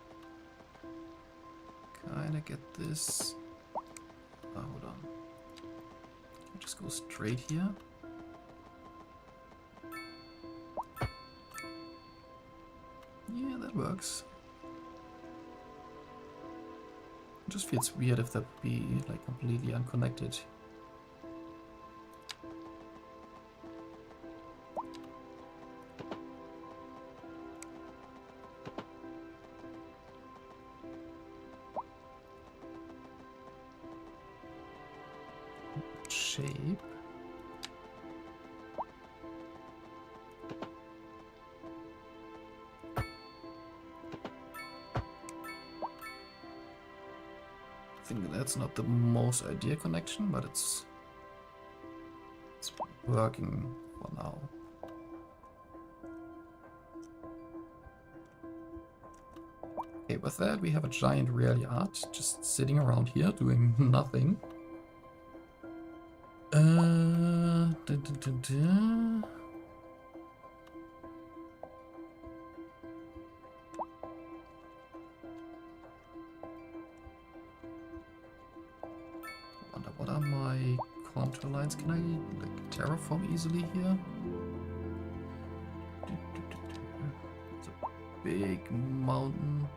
kind of get this. Oh, hold on. Just go straight here. Yeah, that works. It just feels weird if that would be like completely unconnected. Shape. I think that's not the most ideal connection, but it's working for now. Okay, with that we have a giant rail yard just sitting around here doing nothing. Dun, dun, dun, dun. Wonder what are my contour lines? Can I like terraform easily here? It's a big mountain.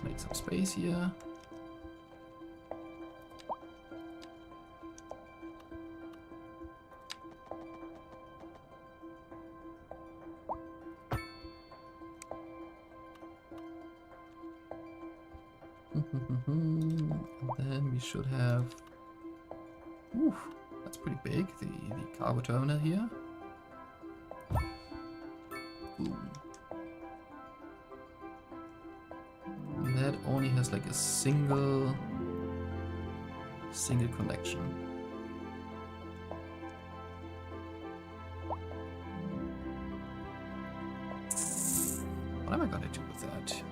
Make some space here. And then we should have. Oof, that's pretty big. The cargo terminal here. Boom. That only has like a single connection. What am I gonna do with that?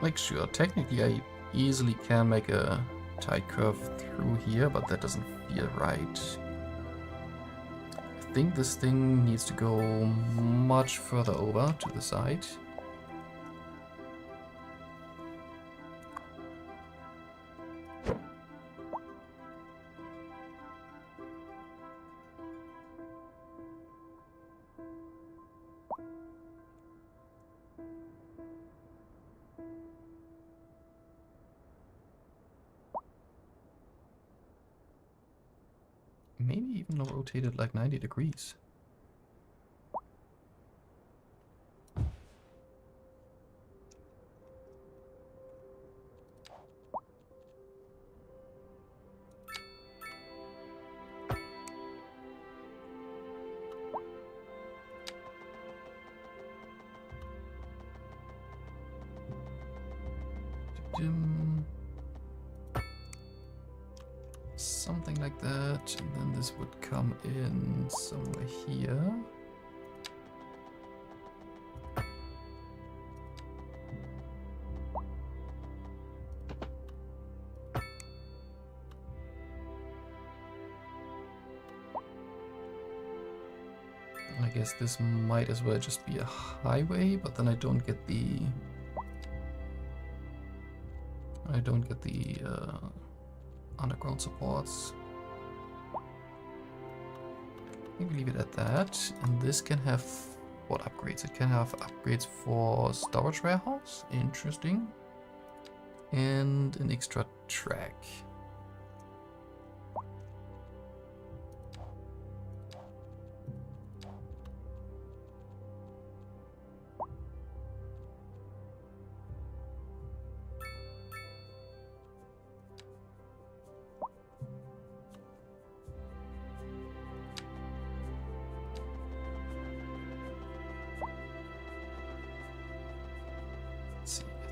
Like, sure, technically I easily can make a tight curve through here, but that doesn't feel right. I think this thing needs to go much further over to the side. Maybe even rotated like 90 degrees. Something like that, and then this would come in somewhere here. I guess this might as well just be a highway, but then I don't get the underground supports. I think we leave it at that. And this can have what upgrades? It can have upgrades for storage warehouse. Interesting. And an extra track.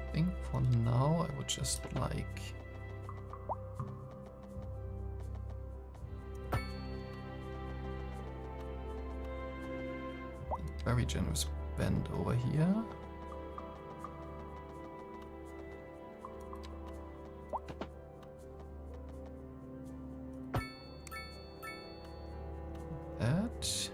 I think for now I would just like very generous bend over here. That.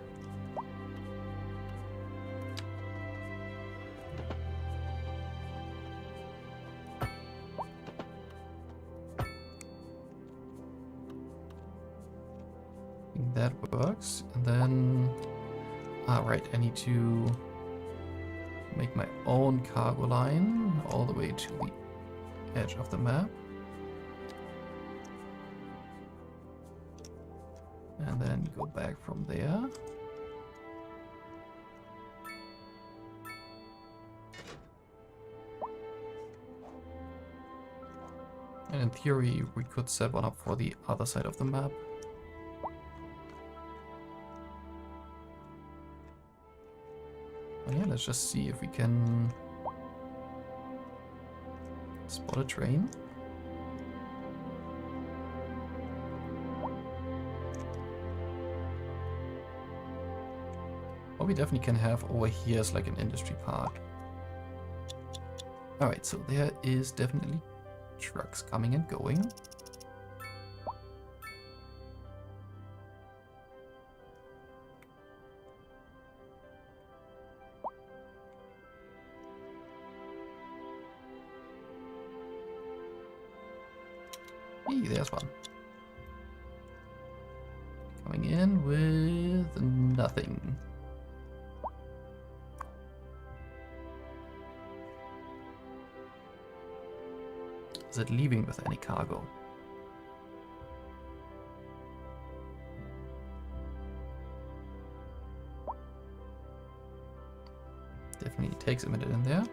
I think that works. And then, right, I need to make my own cargo line all the way to the edge of the map. And then go back from there. And in theory, we could set one up for the other side of the map. Oh yeah, let's just see if we can spot a train. What we definitely can have over here is like an industry park. Alright, so there is definitely trucks coming and going. Hey, there's one. Coming in with nothing. Is it leaving with any cargo? Definitely takes a minute in there.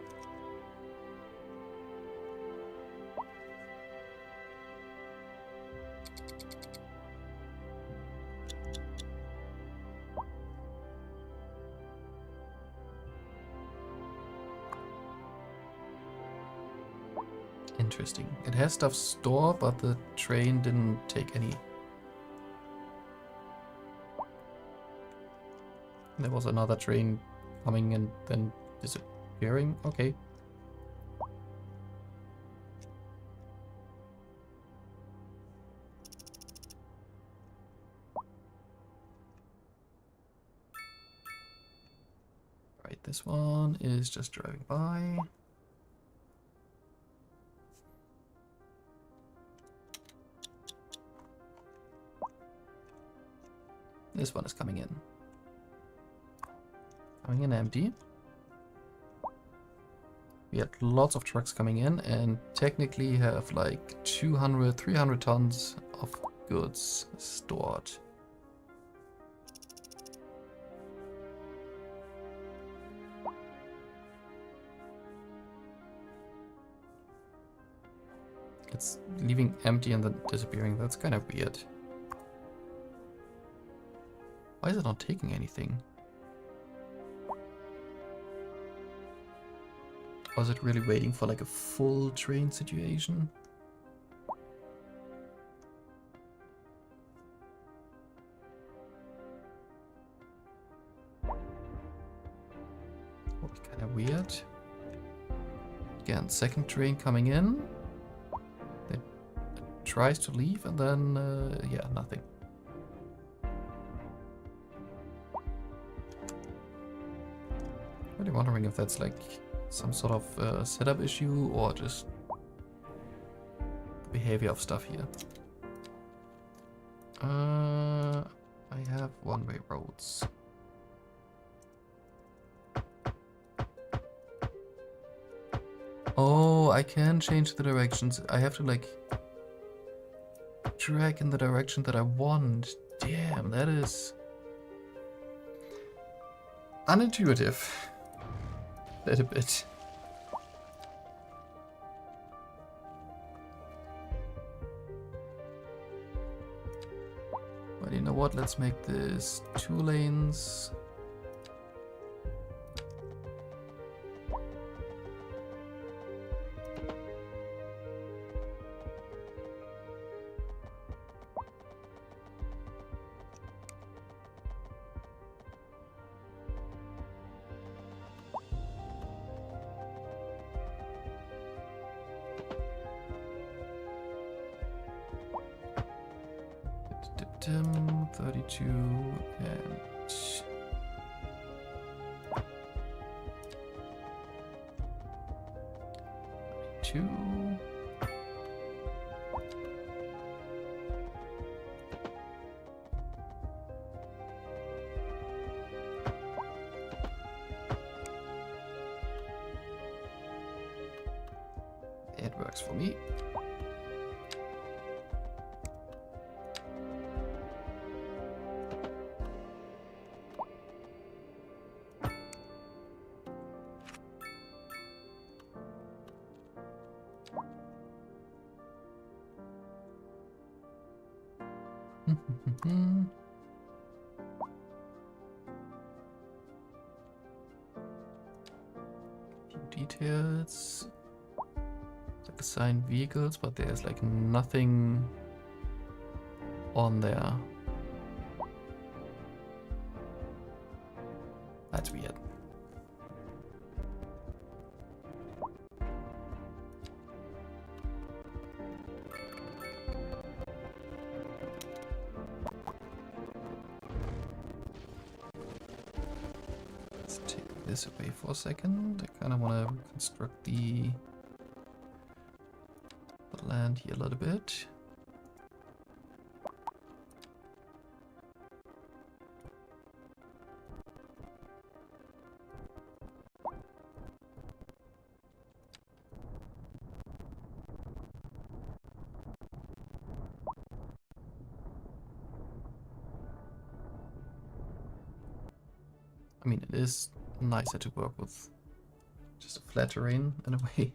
Interesting. It has stuff stored, but the train didn't take any. There was another train coming and then disappearing. Okay. Right, this one is just driving by. This one is coming in. Coming in empty. We had lots of trucks coming in and technically have like 200, 300 tons of goods stored. It's leaving empty and then disappearing. That's kind of weird. Why is it not taking anything? Was it really waiting for like a full train situation? Would be kind of weird. Again, second train coming in. It tries to leave and then, yeah, nothing. Really wondering if that's like some sort of setup issue or just the behavior of stuff here. I have one-way roads. Oh, I can change the directions. I have to like drag in the direction that I want. Damn, that is unintuitive. That a bit. But you know what? Let's make this 2 lanes. 32 and 2. It works for me. Few details. Like assigned vehicles, but there's like nothing on there. That's weird. Let's take this away for a second. I kind of want to reconstruct the land here a little bit. I mean, it is nicer to work with just a flat terrain in a way.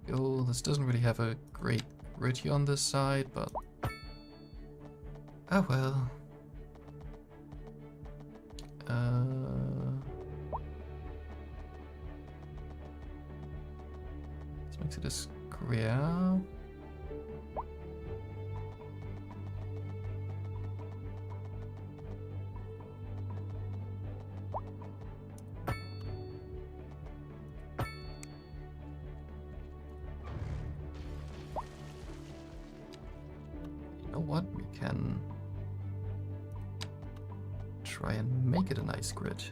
Go. This doesn't really have a great grid here on this side, but oh well. This makes it a square. You know what? We can try and make it a nice grid.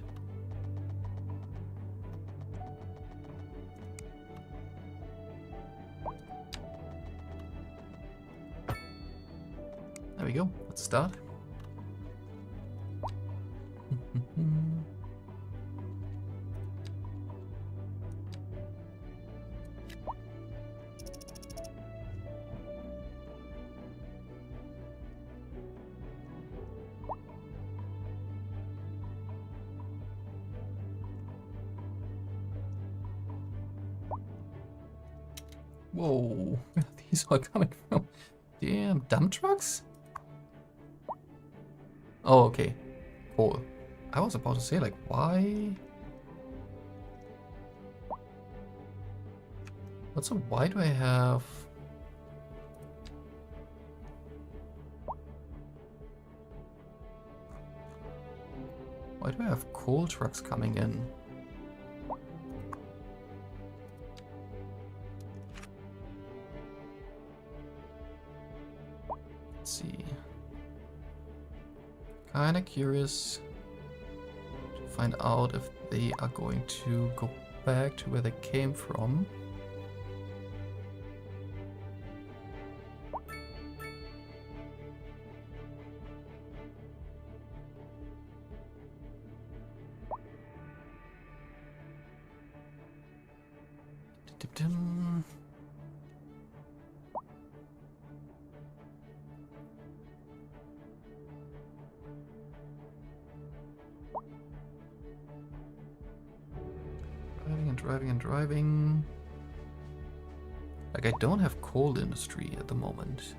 There we go. Let's start. Whoa, where are these all coming from? Damn, dump trucks? Oh, okay. Cool. I was about to say, like, why? What's up? Why do I have... Why do I have coal trucks coming in? Let's see. Kinda curious to find out if they are going to go back to where they came from. Dum-dum. Driving and driving and driving. Like, I don't have coal industry at the moment.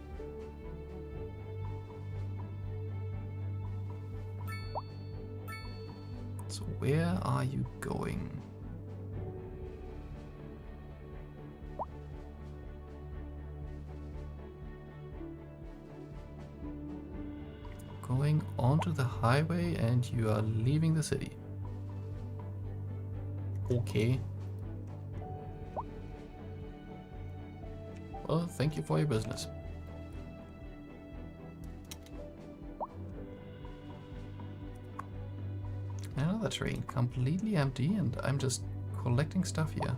So where are you going? going onto the highway and you are leaving the city. Okay. Well, thank you for your business. Another train, completely empty, and I'm just collecting stuff here.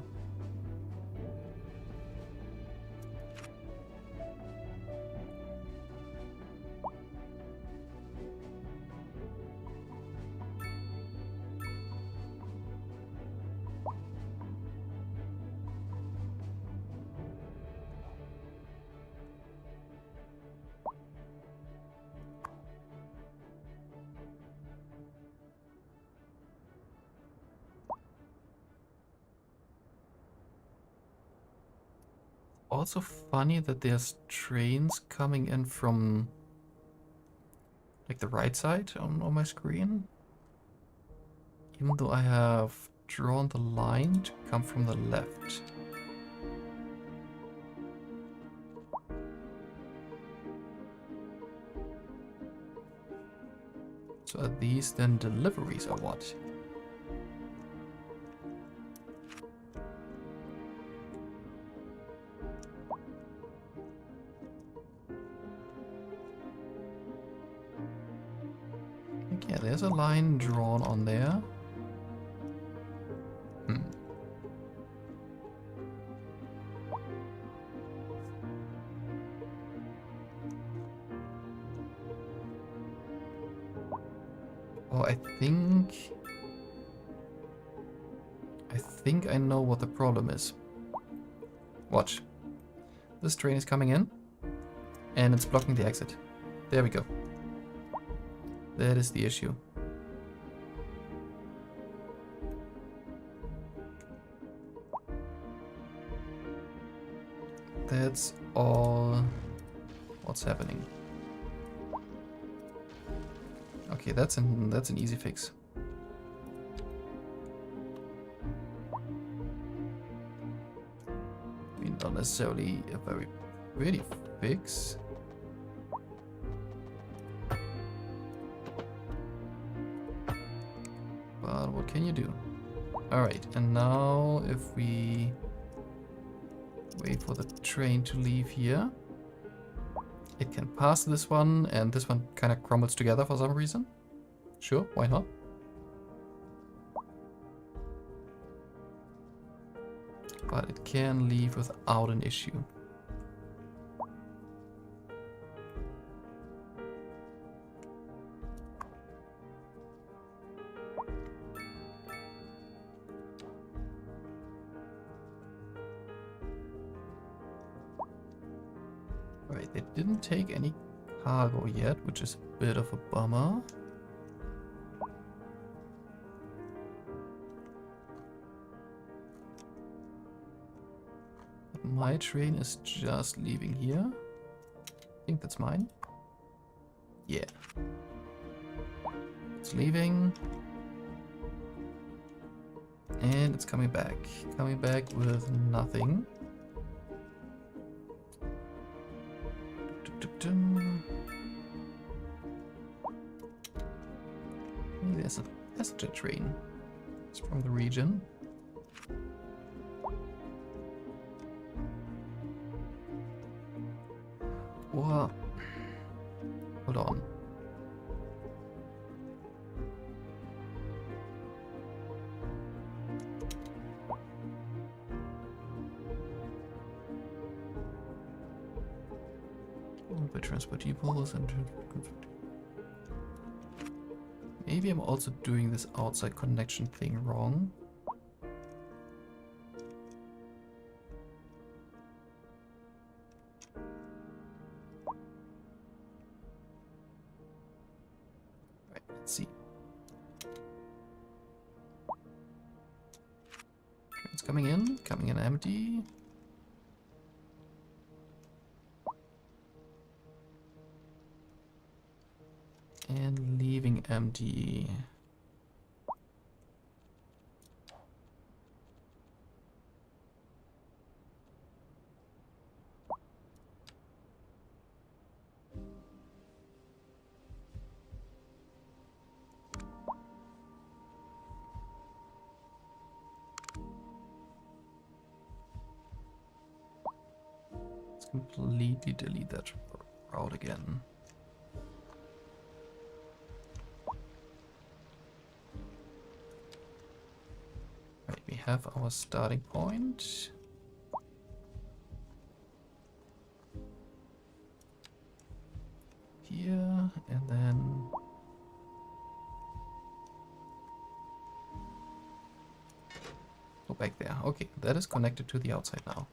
Also funny that there's trains coming in from like the right side on my screen. Even though I have drawn the line to come from the left. So are these then deliveries or what? Yeah, there's a line drawn on there. Oh, I think I know what the problem is. Watch. This train is coming in and it's blocking the exit. There we go. That is the issue. That's all what's happening. Okay, that's an easy fix. I mean, not necessarily a very pretty fix. But what can you do? Alright, and now if we wait for the train to leave here, it can pass this one, and this one kind of crumbles together for some reason. Sure, why not? But it can leave without an issue. Right, they didn't take any cargo yet, which is a bit of a bummer. But my train is just leaving here. I think that's mine. Yeah. It's leaving. And it's coming back. Coming back with nothing. There's a passenger train. It's from the region. Whoa. Hold on. By transport depots and maybe I'm also doing this outside connection thing wrong. Right, let's see. Train's coming in empty. And leaving empty. completely delete that route again. Right, we have our starting point. Here, and then go back there. Okay, that is connected to the outside now.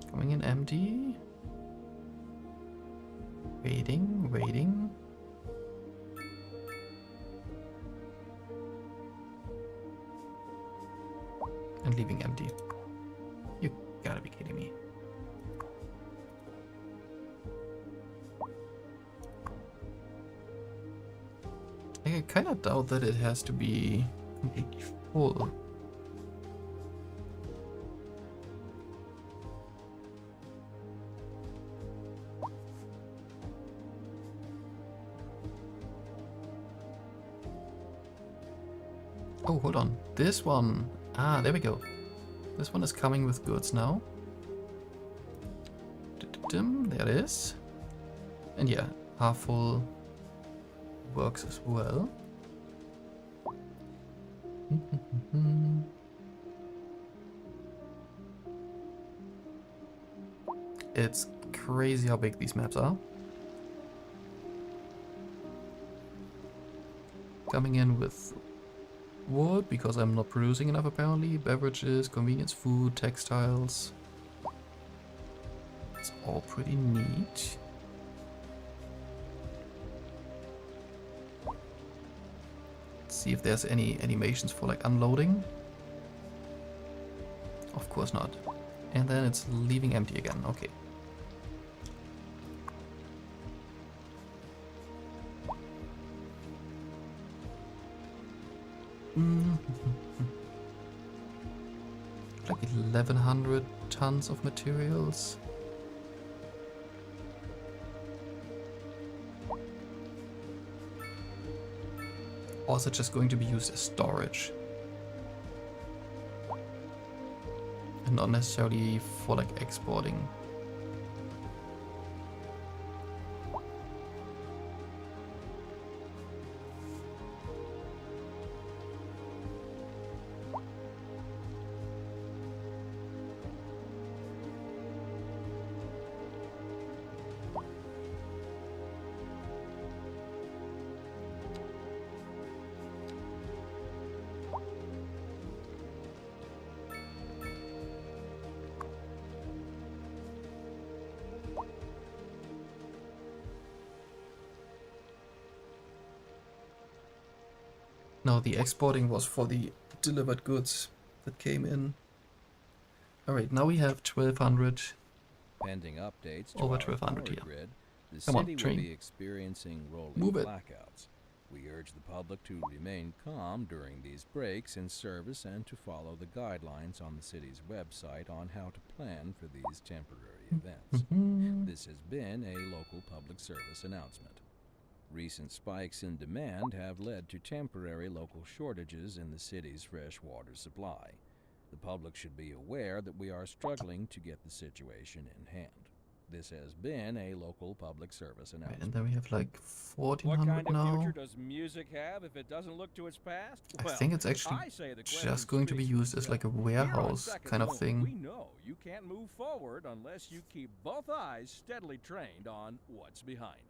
Coming in empty. Waiting, waiting. And leaving empty. You gotta be kidding me. I kinda doubt that it has to be completely full. Oh, hold on. This one. Ah, there we go. This one is coming with goods now. There it is. And yeah, half full works as well. It's crazy how big these maps are. Coming in with wood, because I'm not producing enough apparently, beverages, convenience food, textiles. It's all pretty neat. Let's see if there's any animations for like unloading. Of course not. And then it's leaving empty again, okay. Like 1100 tons of materials. Or is it just going to be used as storage? And not necessarily for like exporting. No, the exporting was for the delivered goods that came in. Alright, now we have 1200. Pending updates to Over our 1200 power here. grid, the Come on, city will train. be experiencing rolling Move it. blackouts. We urge the public to remain calm during these breaks in service and to follow the guidelines on the city's website on how to plan for these temporary events. This has been a local public service announcement. Recent spikes in demand have led to temporary local shortages in the city's fresh water supply. The public should be aware that we are struggling to get the situation in hand. This has been a local public service Right, announcement. and then we have like What 1400 kind of now. future does music have if it doesn't look to its past? I Well, think it's actually I say the question just going to be speaks for used as like a itself. warehouse Here on kind of Second Zone, We thing. know you can't move forward unless you keep both eyes steadily trained on what's behind you.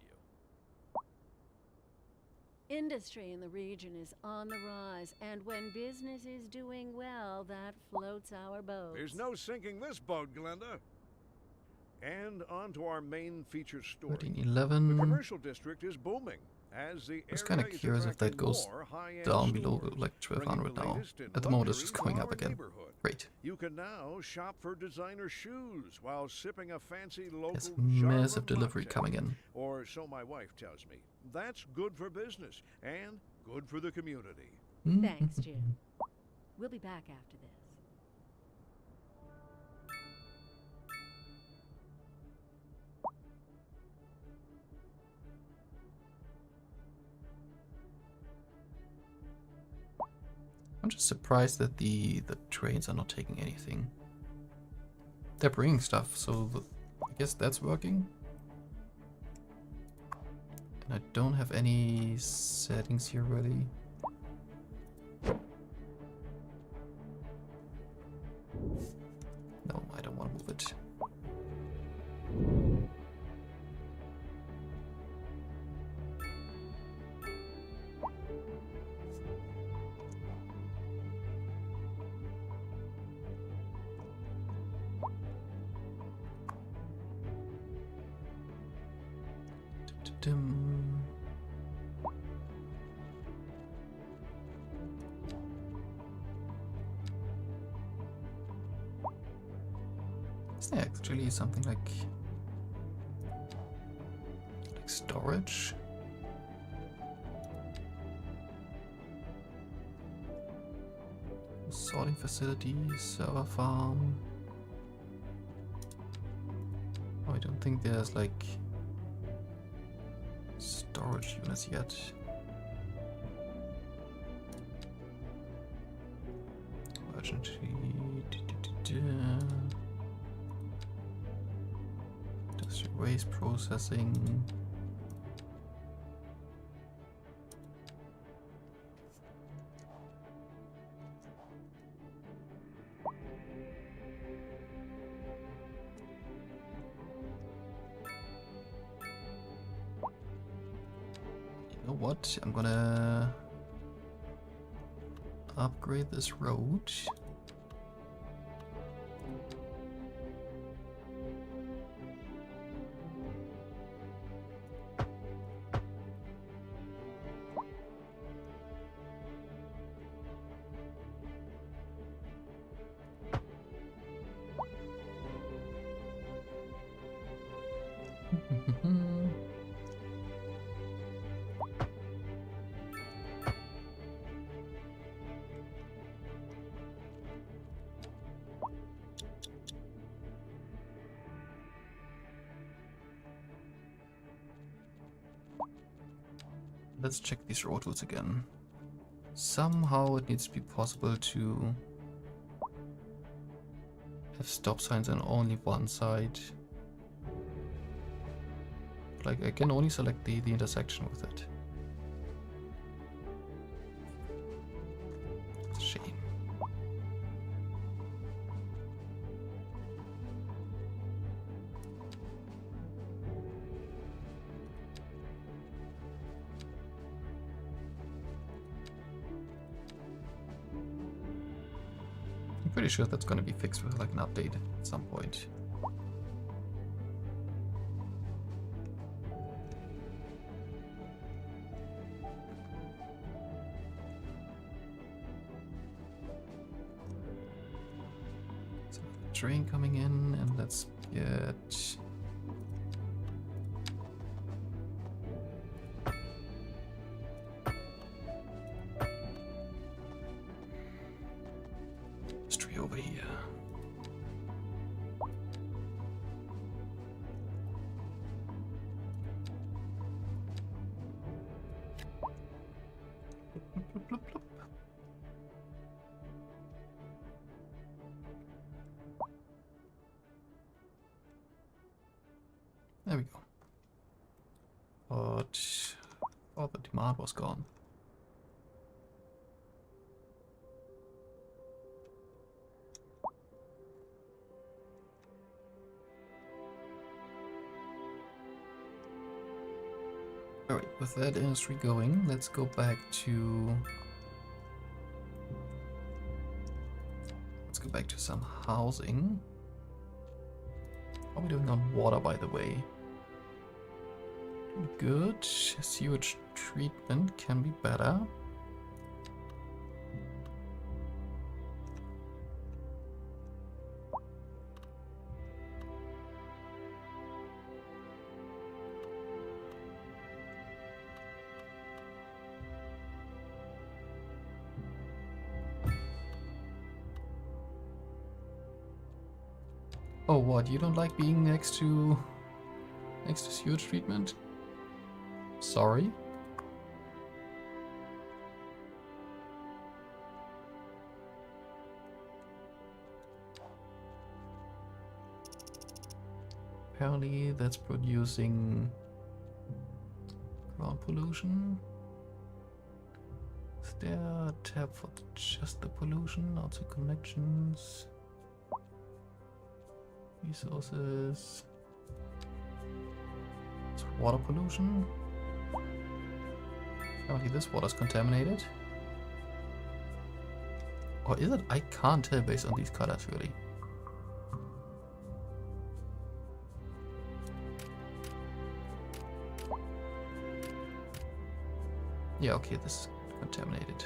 Industry in the region is on the rise, and when business is doing well, that floats our boats. There's no sinking this boat, Glenda. And on to our main feature story. 1311. The commercial district is booming. as the I was kind of area is curious if that attracting goes more high-end down below stores, like bringing 1200 the now. latest in At the moment, it's luxury just to going up our again. neighborhood. Great. You can now shop for designer shoes while sipping a fancy local There's massive Jarman delivery latte. coming in. Or so my wife tells me. That's good for business and good for the community. Thanks, Jim. We'll be back after this. I'm just surprised that the trains are not taking anything. They're bringing stuff, so I guess that's working. And I don't have any settings here really. No, I don't want to move it. Dum. Is there actually something like storage? Sorting facility, server farm. Oh, I don't think there's like storage units yet. Urgently. Industrial waste processing. You know what? I'm gonna upgrade this road. Let's check these road routes again. Somehow it needs to be possible to have stop signs on only one side. Like, I can only select the intersection with it. It's a shame. I'm pretty sure that's gonna be fixed with like an update at some point. So, train coming in, and let's get tree over here. Bloop, bloop, bloop, bloop. There we go. But all the demand was gone. Alright, with that industry going, let's go back to... Let's go back to some housing. How are we doing on water, by the way? Good. Sewage treatment can be better. Oh, what? You don't like being next to sewage treatment? Sorry. Apparently that's producing ground pollution. Is there a tab for just the pollution? Also connections. Resources. It's water pollution. Apparently this water is contaminated. Or is it? I can't tell based on these colors really. Yeah, okay, this is contaminated.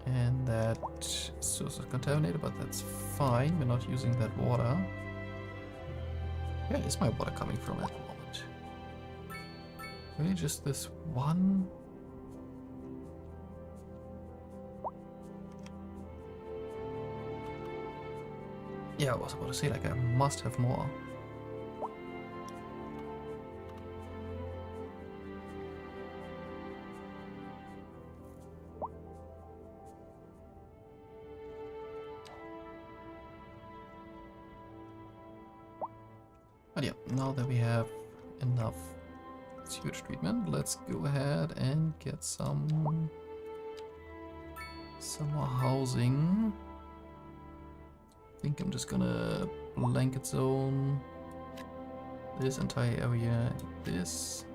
And that source is contaminated, but that's fine. We're not using that water. Where is my water coming from at the moment? Really just this one? Yeah, I was about to say, like, I must have more. But yeah, now that we have enough sewage treatment, let's go ahead and get some more housing. I think I'm just gonna blanket zone this entire area and this.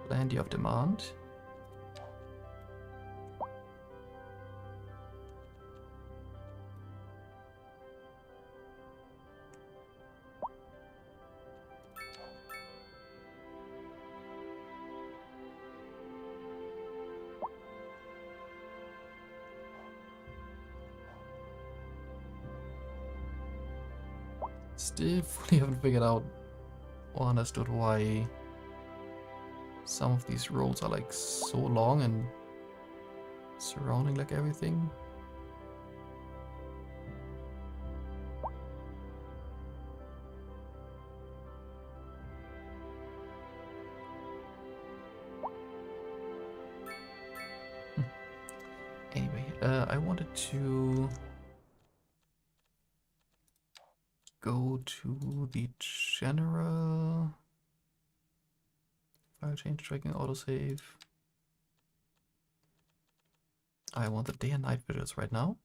Plenty of demand. Still fully haven't figured out or understood why some of these roads are like so long and surrounding like everything. Anyway, I wanted to go to the general file change tracking autosave. I want the day and night visuals right now.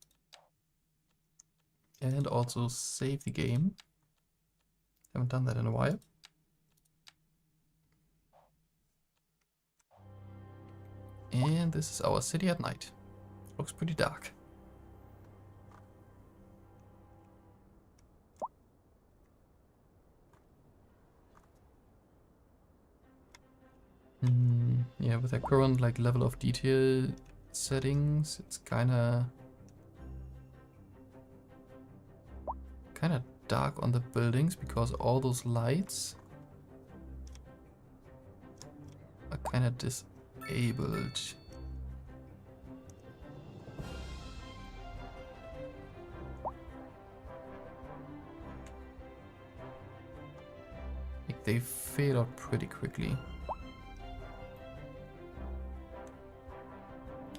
And also save the game. Haven't done that in a while. And this is our city at night. Looks pretty dark. Yeah, with the current like level of detail settings, it's kinda dark on the buildings because all those lights are kinda disabled. Like they fade out pretty quickly.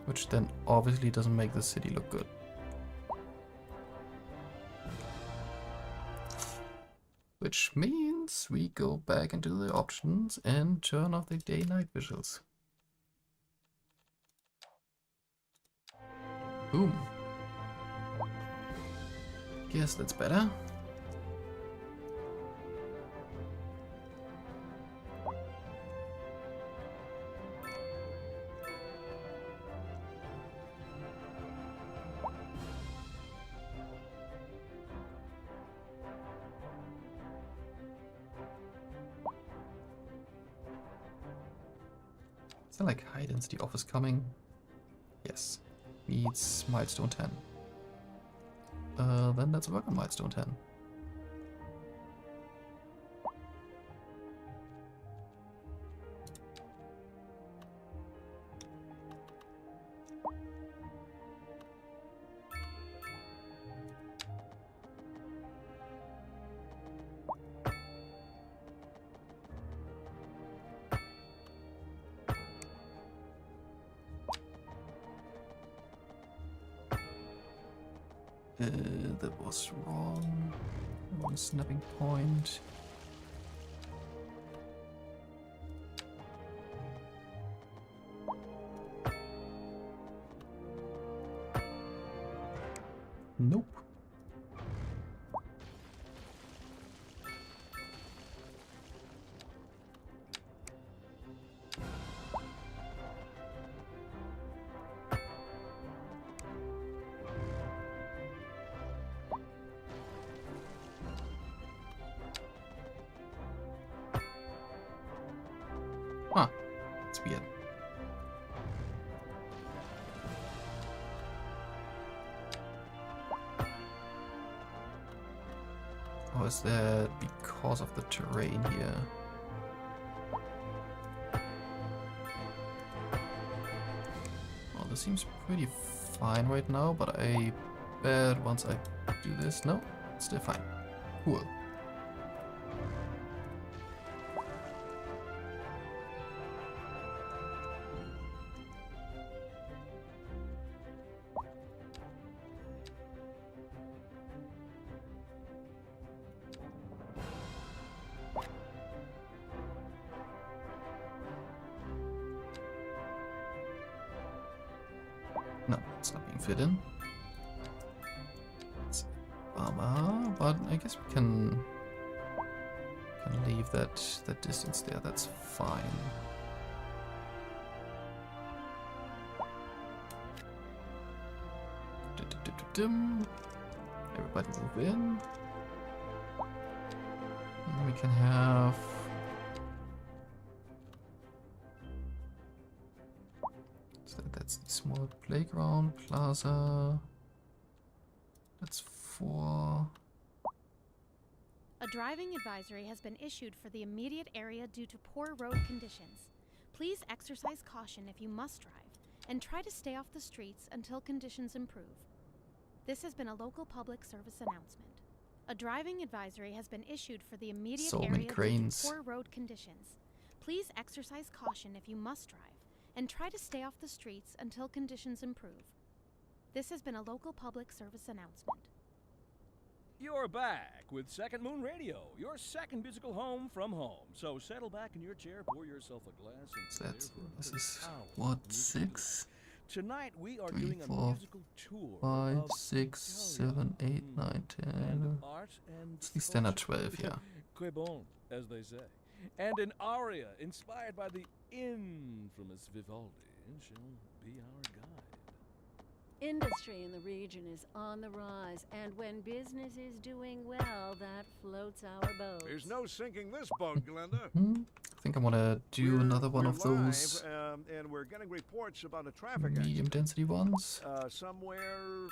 Which then obviously doesn't make the city look good. Which means we go back into the options and turn off the day-night visuals. Boom. Guess that's better. I like high density office coming. Yes. Meets milestone 10. Then let's work on milestone 10. That was wrong. Wrong snapping point. Nope. Huh. That's weird. Or is that because of the terrain here? Well, this seems pretty fine right now, but I bet once I do this, no, it's still fine. Cool. No, it's not being fit in. It's a bummer, but I guess we can leave that distance there. That's fine. Everybody move in. And we can have. So that's the small playground plaza. That's 4. A driving advisory has been issued for the immediate area due to poor road conditions. Please exercise caution if you must drive, and try to stay off the streets until conditions improve. This has been a local public service announcement. A driving advisory has been issued for the immediate So many area due cranes. to poor road conditions. Please exercise caution if you must drive, and try to stay off the streets until conditions improve. This has been a local public service announcement. You're back with Second Moon Radio, your second musical home from home. So settle back in your chair, pour yourself a glass, and So prepare for this another is hour what, of music 6, delight. Tonight we are 3, doing a 4, musical tour 5, of 6, 7, 8, 9, 10. and art and It's the standard culture. 12, yeah. Que bon, as they say. And an aria inspired by the infamous Vivaldi shall be our guide. Industry in the region is on the rise, and when business is doing well, that floats our boat. There's no sinking this boat, Glenda. I think I want to do another one We're of those live, and we're getting reports about a traffic medium density ones. somewhere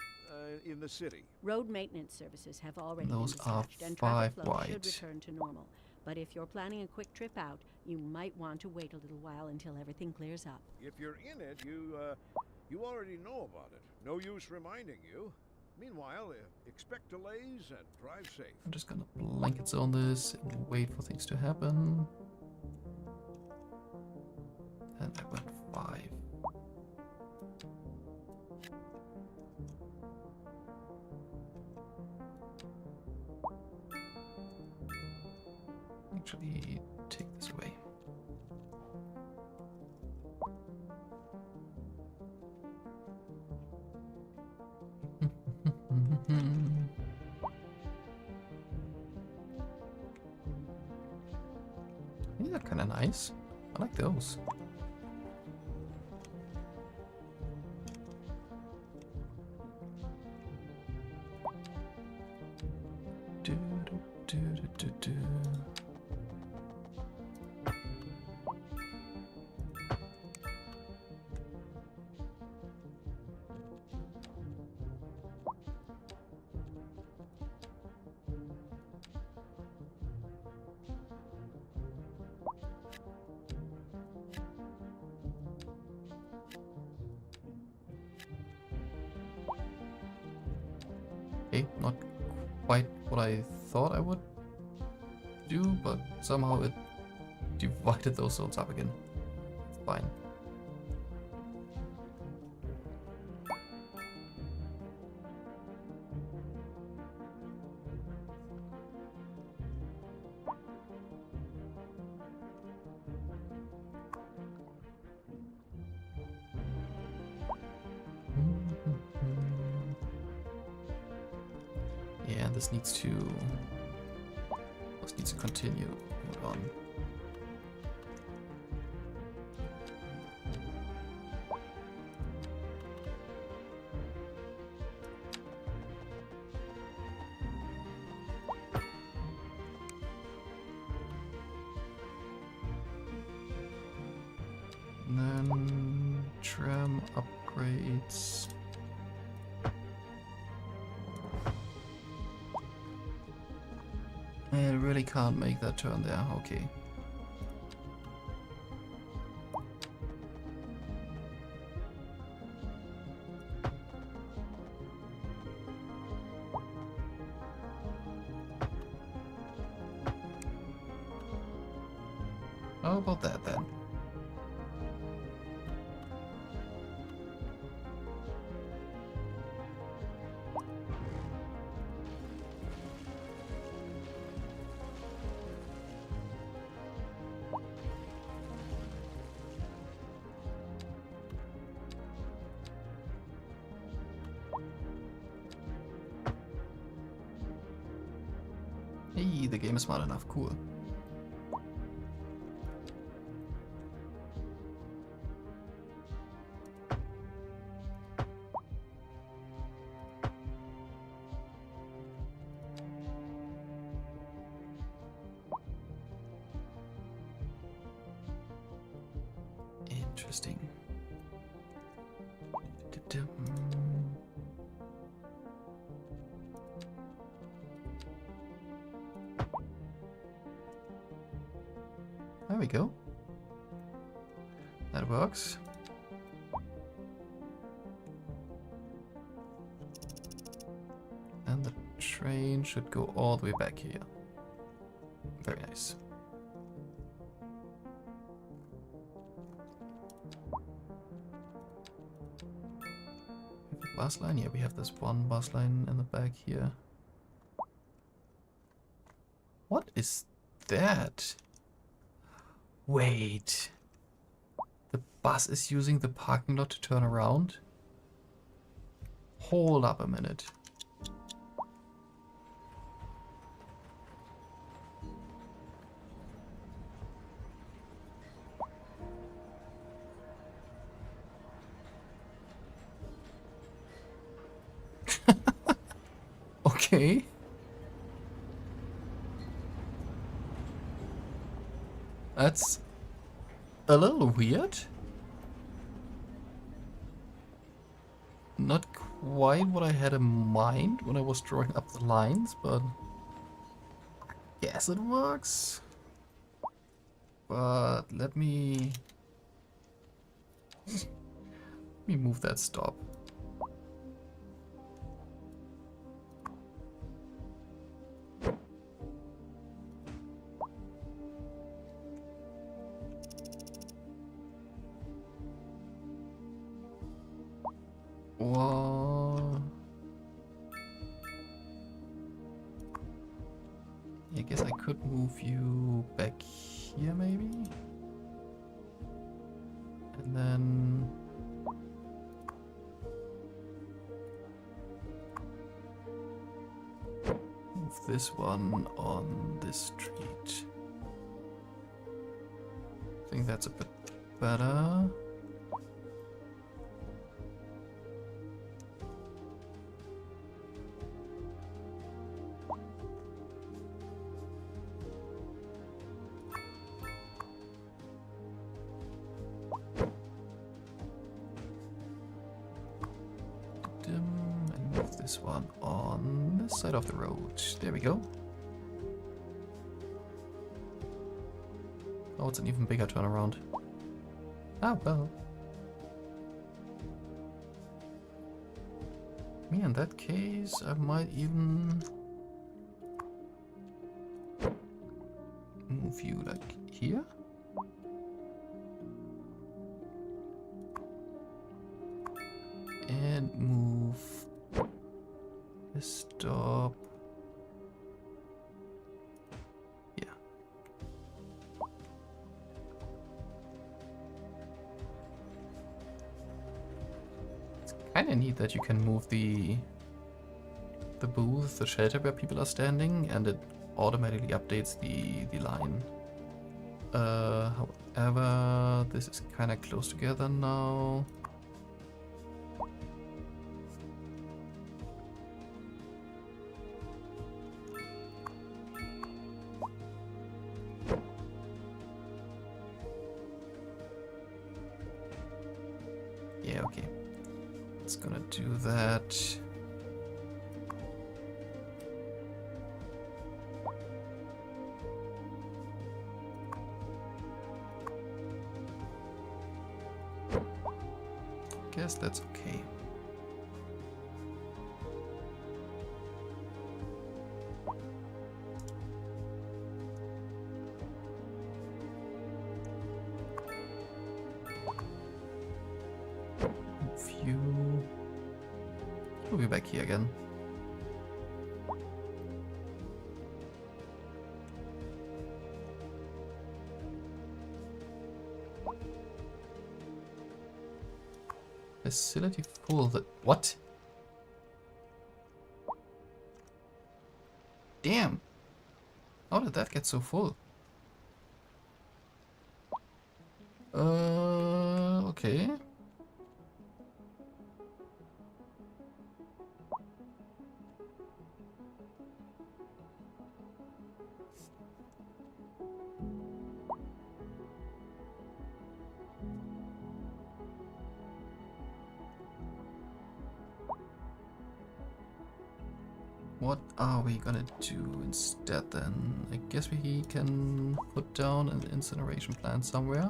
in the city. Road maintenance services have already Those been are dispatched, and 5 traffic flow should wide. return to normal. But if you're planning a quick trip out, you might want to wait a little while until everything clears up. If you're in it, you already know about it. No use reminding you. Meanwhile, expect delays and drive safe. I'm just gonna blanket zone this and wait for things to happen. And I went 5. Actually, take this away. These are kind of nice. I like those. Do, do, do, do, do, do. Okay, not quite what I thought I would do, but somehow it divided those zones up again. It's fine. Yeah, and this needs to continue. Hold on. And then tram upgrades. I really can't make that turn there, okay. How about that then? Hey, the game is smart enough, cool. Interesting. There we go. That works. And the train should go all the way back here. Very nice. Bus line? Yeah, we have this one bus line in the back here. What is that? Wait. The bus is using the parking lot to turn around? Hold up a minute. Okay. That's a little weird. Not quite what I had in mind when I was drawing up the lines, but I guess it works. But let me move that stop. Whoa. I guess I could move you back here maybe? And then move this one on this street. I think that's a bit better. And move this one on this side of the road. There we go. Oh, it's an even bigger turnaround. Ah, well. Me, in that case, I might even move you like here. And move the stop here. It's kind of neat that you can move the booth, the shelter where people are standing, and it automatically updates the line. However, this is kind of close together now. Yeah, okay. It's gonna do that. Guess that's okay. View. We'll be back here again. Facility full. What? Damn. How did that get so full? Okay. What are we gonna do instead then? I guess we can put down an incineration plant somewhere.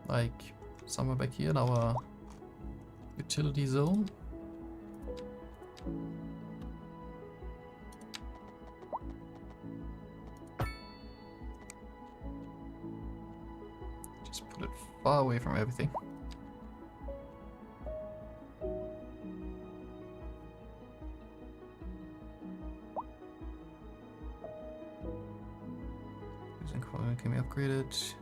Like somewhere back here in our utility zone. Just put it far away from everything. Can we upgrade it?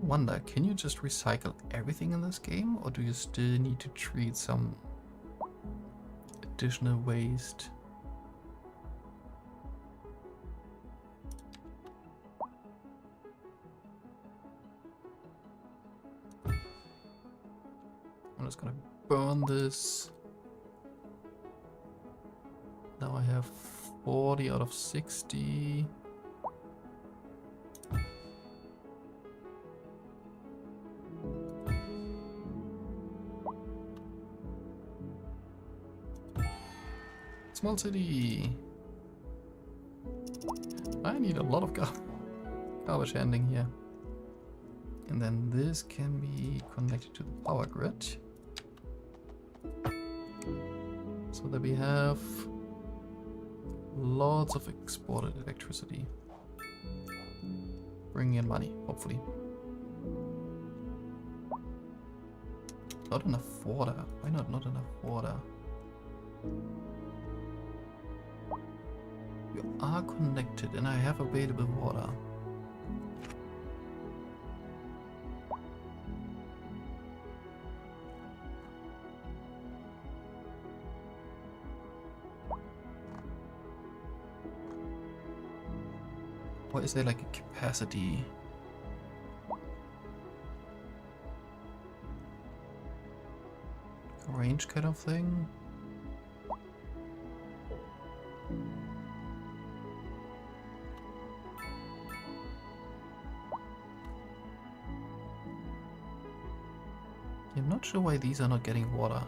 Wonder, can you just recycle everything in this game, or do you still need to treat some additional waste? I'm just gonna burn this. Now I have 40 out of 60. Small city. I need a lot of garbage handling here. And then this can be connected to the power grid. So that we have lots of exported electricity. Bringing in money, hopefully. Not enough water. Why not enough water? You are connected and I have available water. Or is there like a capacity? Range kind of thing? I'm not sure why these are not getting water.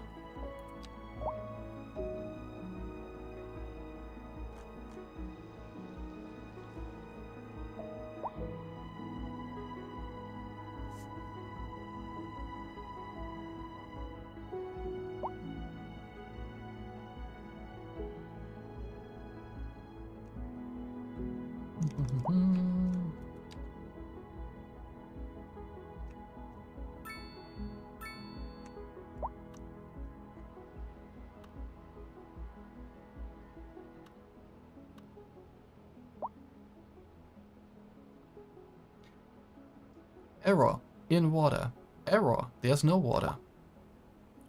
Error. In water. Error. There's no water.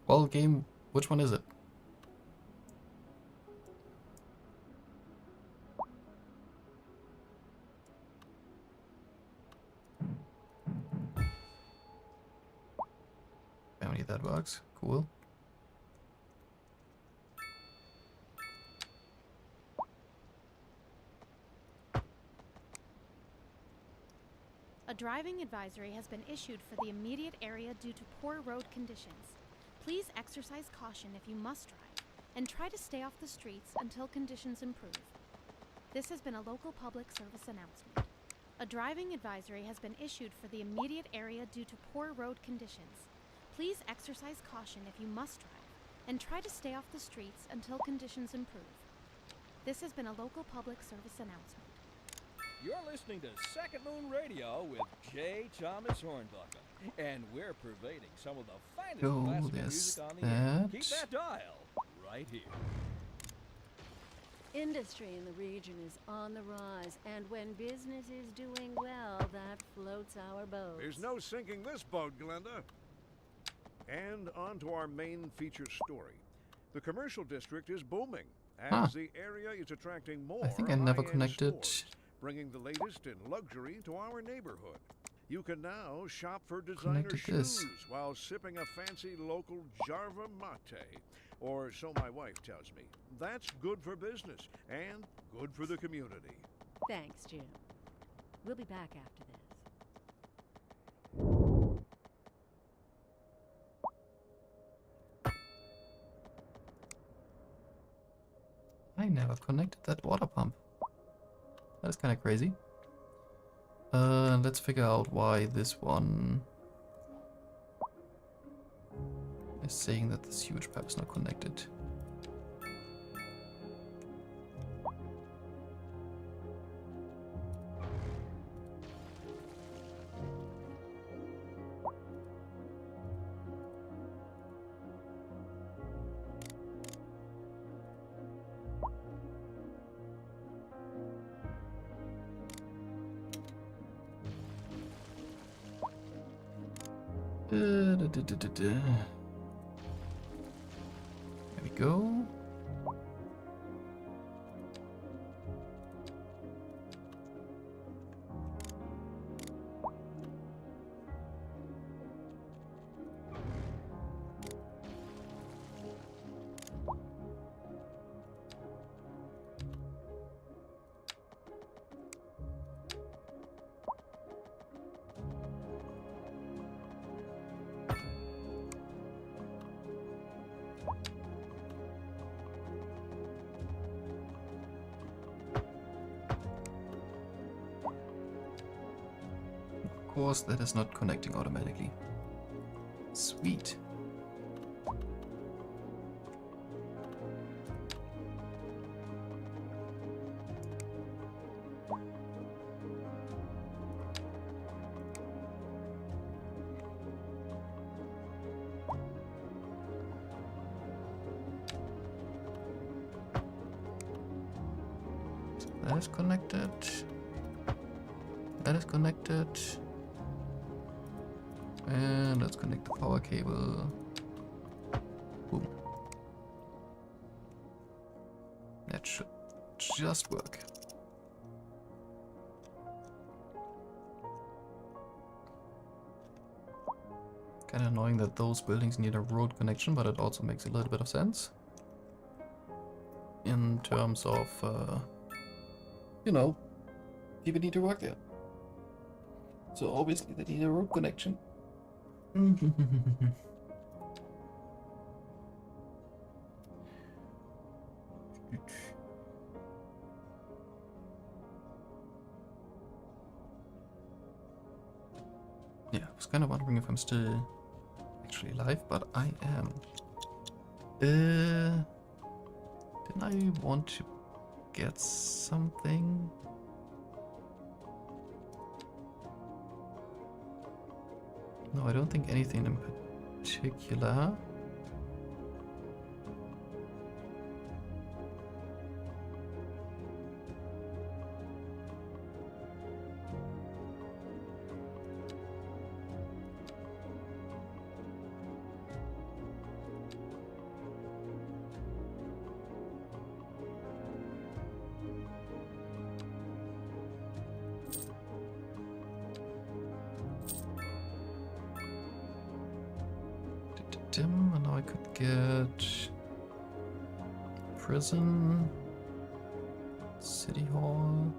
Well, game, which one is it? Apparently that works. Cool. A driving advisory has been issued for the immediate area due to poor road conditions. Please exercise caution if you must drive, and try to stay off the streets until conditions improve. This has been a local public service announcement. A driving advisory has been issued for the immediate area due to poor road conditions. Please exercise caution if you must drive, and try to stay off the streets until conditions improve. This has been a local public service announcement. You're listening to Second Moon Radio with J. Thomas Hornbuckle, and we're pervading some of the finest classical music on the air. Keep that dial right here. Industry in the region is on the rise, and when business is doing well, that floats our boat. There's no sinking this boat, Glenda. And on to our main feature story. The commercial district is booming, as the area is attracting more I think I never high-end connected. stores, bringing the latest in luxury to our neighborhood. You can now shop for designer Connected shoes this. while sipping a fancy local Jarva mate, or so my wife tells me. That's good for business and good for the community. Thanks, Jim. We'll be back after this. I never connected that water pump. That is kind of crazy. Let's figure out why this one is saying that the sewage pipe is not connected. There we go. Of course, that is not connecting automatically. Sweet. That is connected. That is connected. And let's connect the power cable. Boom. That should just work. Kinda annoying that those buildings need a road connection, but it also makes a little bit of sense. In terms of, you know, people need to work there. So obviously they need a road connection. Yeah, I was kind of wondering if I'm still actually live, but I am. Didn't I want to get something? No, I don't think anything in particular. And now I could get prison, city hall.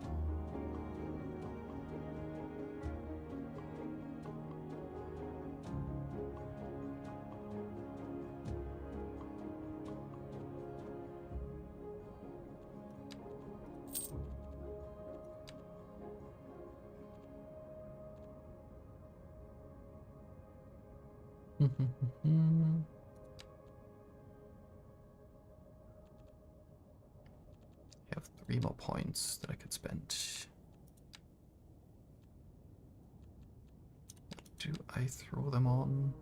Have 3 more points that I could spend. What do I throw them on?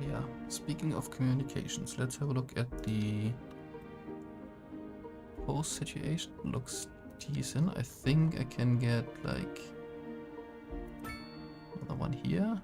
Yeah, speaking of communications, let's have a look at the post situation. Looks decent. I think I can get like another one here.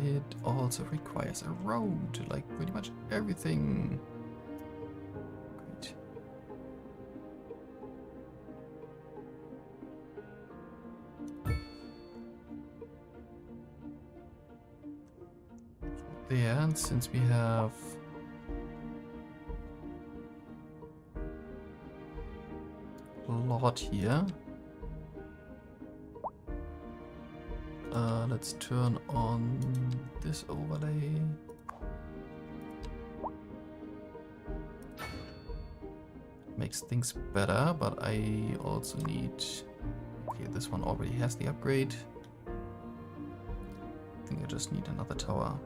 It also requires a road, like pretty much everything. Great. There, and since we have a lot here, let's turn on this overlay. Makes things better, but I also need... Okay, this one already has the upgrade. I think I just need another tower.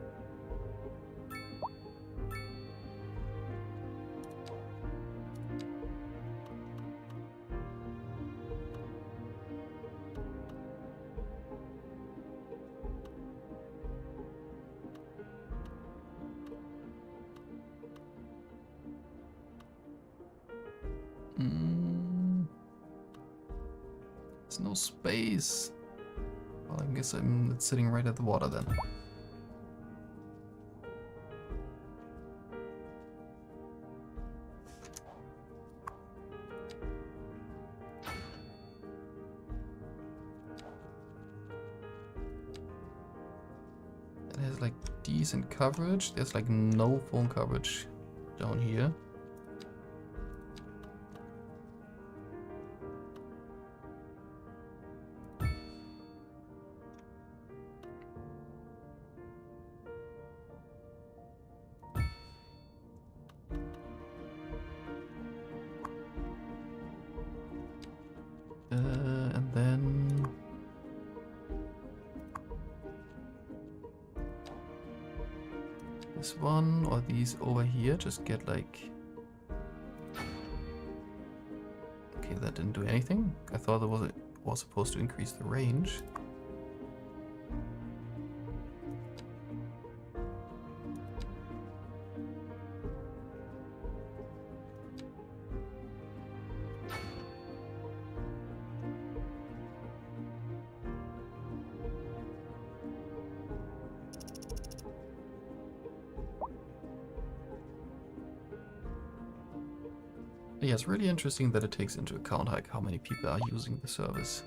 There's no space. Well, I guess I'm sitting right at the water then. It has like decent coverage. There's like no phone coverage down here. And then this one or these over here just get like... Okay, that didn't do anything. I thought it was supposed to increase the range. Yeah, it's really interesting that it takes into account like how many people are using the service.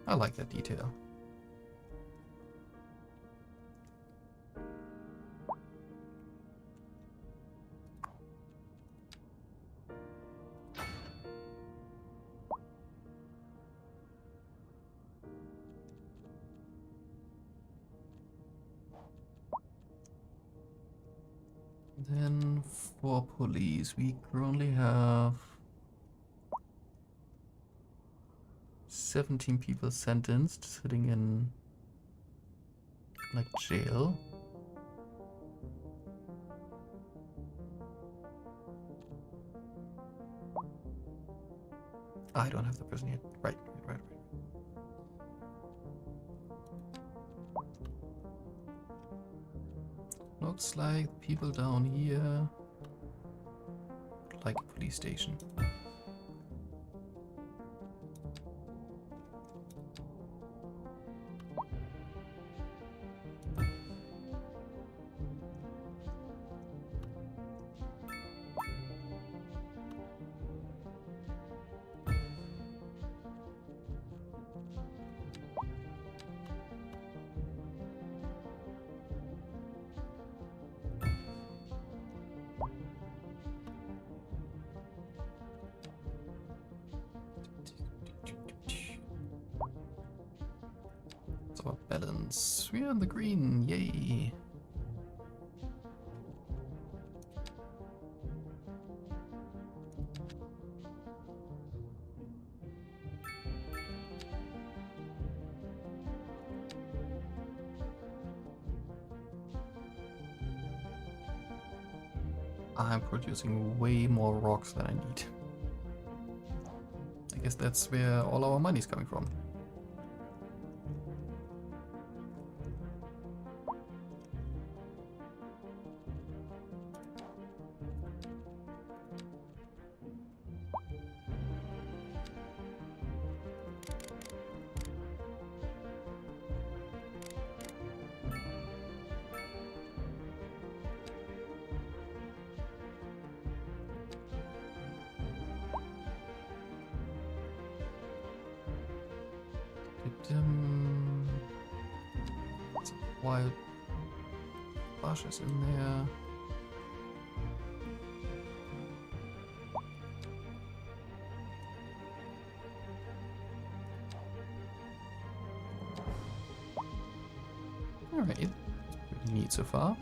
I like that detail. Then for police, we currently have 17 people sentenced, sitting in like jail. I don't have the person yet. Right. Looks like people down here like a police station. So our balance. We're on the green, yay! I'm producing way more rocks than I need. I guess that's where all our money's coming from. Some wild bushes in there. Alright, pretty neat so far.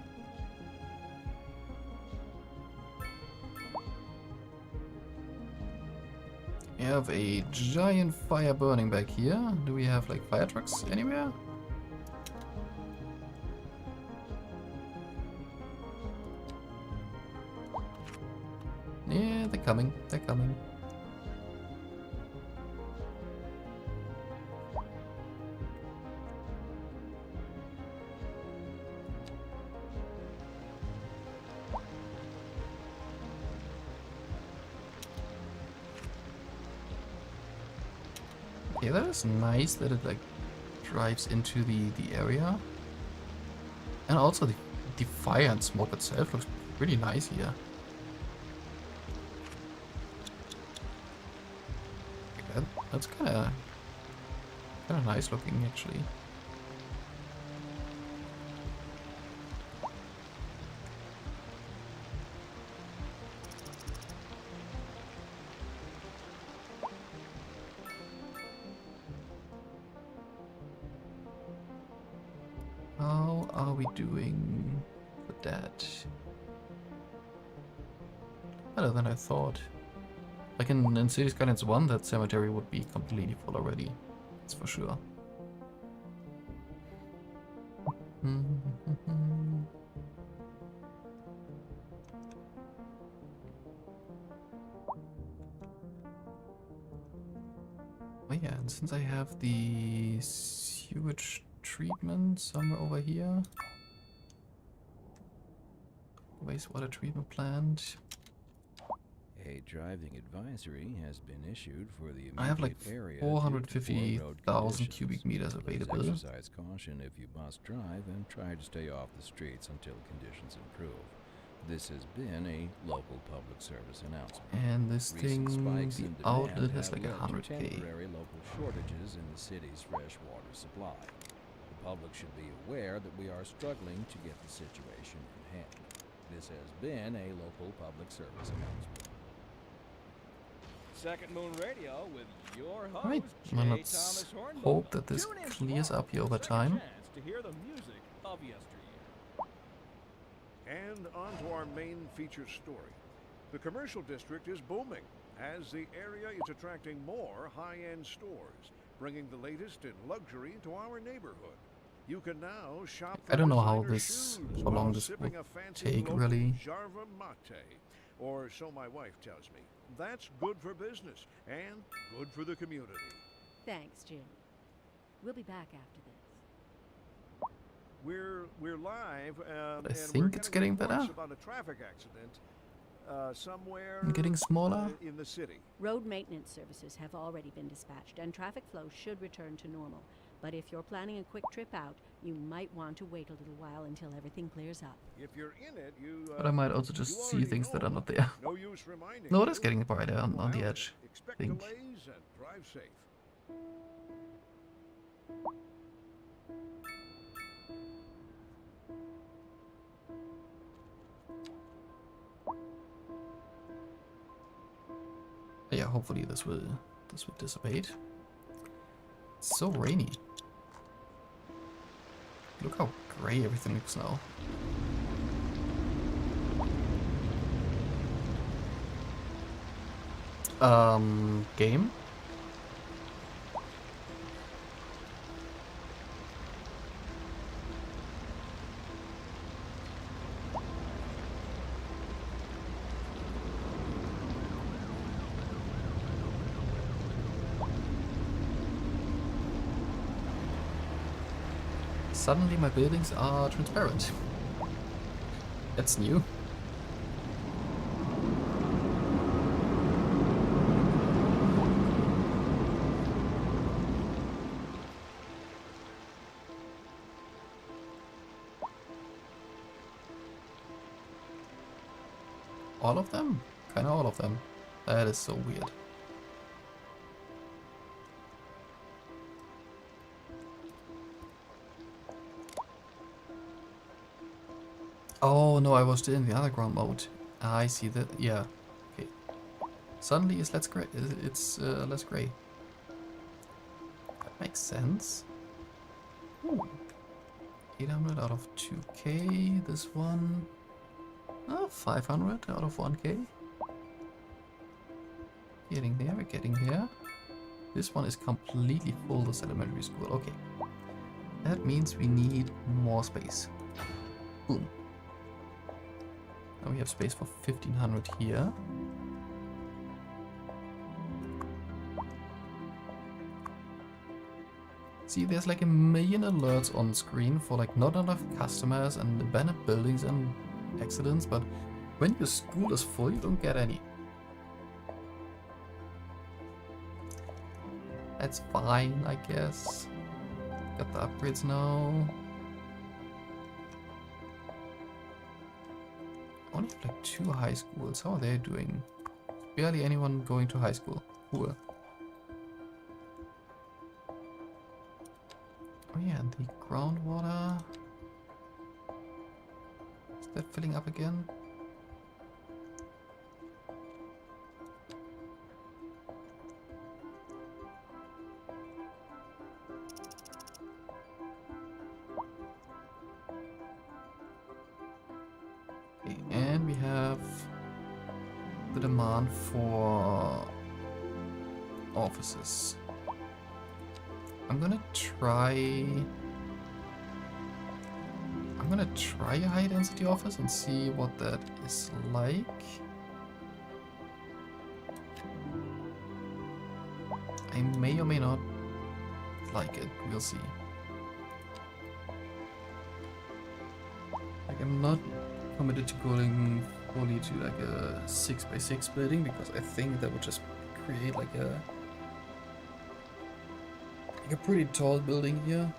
We have a giant fire burning back here. Do we have like fire trucks anywhere? Yeah, they're coming. They're coming. Yeah, that is nice that it like drives into the area. And also the fire and smoke itself looks pretty nice here. That's kind of nice looking actually. How are we doing with that? Better than I thought. Like in City Skylines 1, that cemetery would be completely full already. That's for sure. Oh yeah, and since I have the sewage treatment somewhere over here. Wastewater treatment plant. A driving advisory has been issued for the I have like immediate area 450,000 cubic meters available. Please exercise caution if you must drive and try to stay off the streets until conditions improve. This has been a local public service announcement. And this Recent thing, spikes the in demand outlet has have like led to 100k. temporary local shortages in the city's fresh water supply. The public should be aware that we are struggling to get the situation in hand. This has been a local public service announcement. Second Moon Radio with your host, Alright, J. well, let's Thomas Hornblower. hope that this Tune in clears tomorrow up here over for a second time. chance to hear the music of yesteryear. And on to our main feature story. The commercial district is booming, as the area is attracting more high-end stores, bringing the latest in luxury to our neighborhood. You can now shop for I don't know how designer this, shoes how long while this sipping will a fancy take, local really. Jarva mate, or so my wife tells me. That's good for business and good for the community. Thanks, Jim. We'll be back after this. We're live, I and think we're it's getting reports better. about a traffic accident somewhere I'm getting smaller. in the city. Road maintenance services have already been dispatched, and traffic flow should return to normal. But if you're planning a quick trip out, you might want to wait a little while until everything clears up. If you're in it, you. But I might also you just see already things that know are not about there. it. No use reminding No, it you. is getting brighter on the Meanwhile, edge. Expect Think. delays and drive safe. Yeah, hopefully this will dissipate. It's so rainy. Look how grey everything looks now. Game? Suddenly my buildings are transparent. That's new. All of them? Kinda all of them. That is so weird. Oh no, I was still in the underground mode. I see that. Yeah. Okay. Suddenly it's less gray. It's less gray. That makes sense. Ooh. 800 out of 2k. This one. 500 out of 1k. Getting there. We're getting there. This one is completely full. This elementary school. Okay. That means we need more space. Boom. Now we have space for 1500 here. See, there's like a million alerts on screen for like not enough customers and abandoned buildings and accidents, but when your school is full, you don't get any. That's fine, I guess. Got the upgrades now. Only have like 2 high schools. How are they doing? Barely anyone going to high school. Cool. Oh yeah, and the groundwater. Is that filling up again? Okay, and we have the demand for offices. I'm gonna try a high density office and see what that is like. I may or may not like it, we'll see. Like, I'm not committed to going fully to like a 6x6 building because I think that would just create like a pretty tall building here.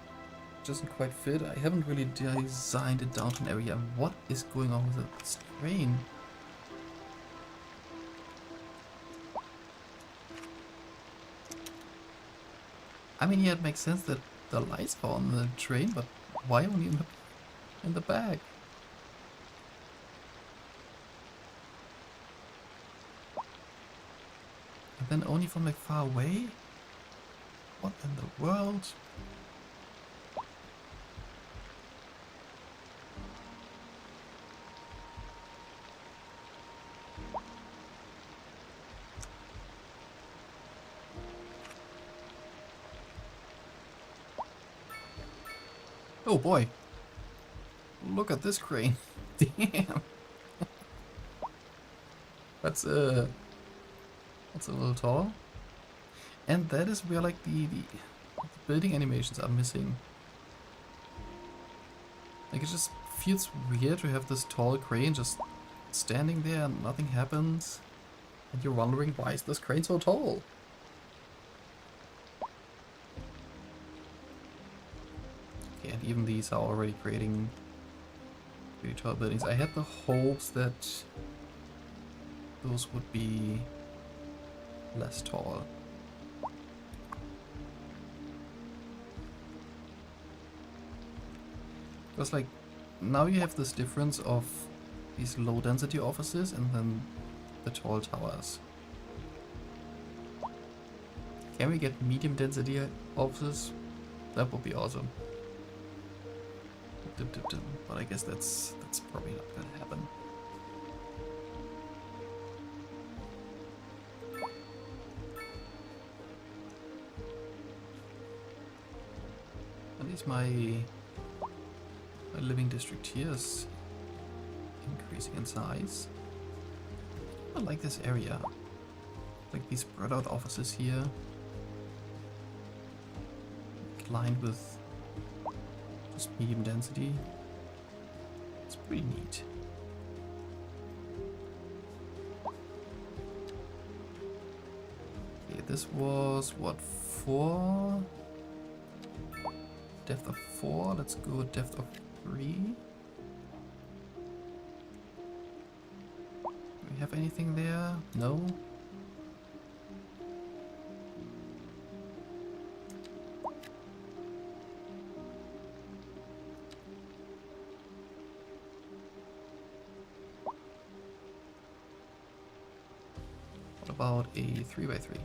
Doesn't quite fit. I haven't really designed a downtown area. What is going on with this train? I mean, yeah, it makes sense that the lights are on the train, but why only in the back? And then only from like far away? What in the world? Oh boy. Look at this crane. Damn. That's a little tall. And that is where like the building animations are missing. Like it just feels weird to have this tall crane just standing there and nothing happens. And you're wondering, why is this crane so tall? Okay, and even these are already creating pretty tall buildings. I had the hopes that those would be less tall. Because like, now you have this difference of these low density offices and then the tall towers. Can we get medium density offices? That would be awesome. But I guess that's probably not gonna happen. At least my living district here is increasing in size. I like this area. Like these spread out offices here. Lined with just medium density. It's pretty neat. Okay, this was what, 4? Depth of 4, let's go depth of 3. Do we have anything there? No? What about a 3x3?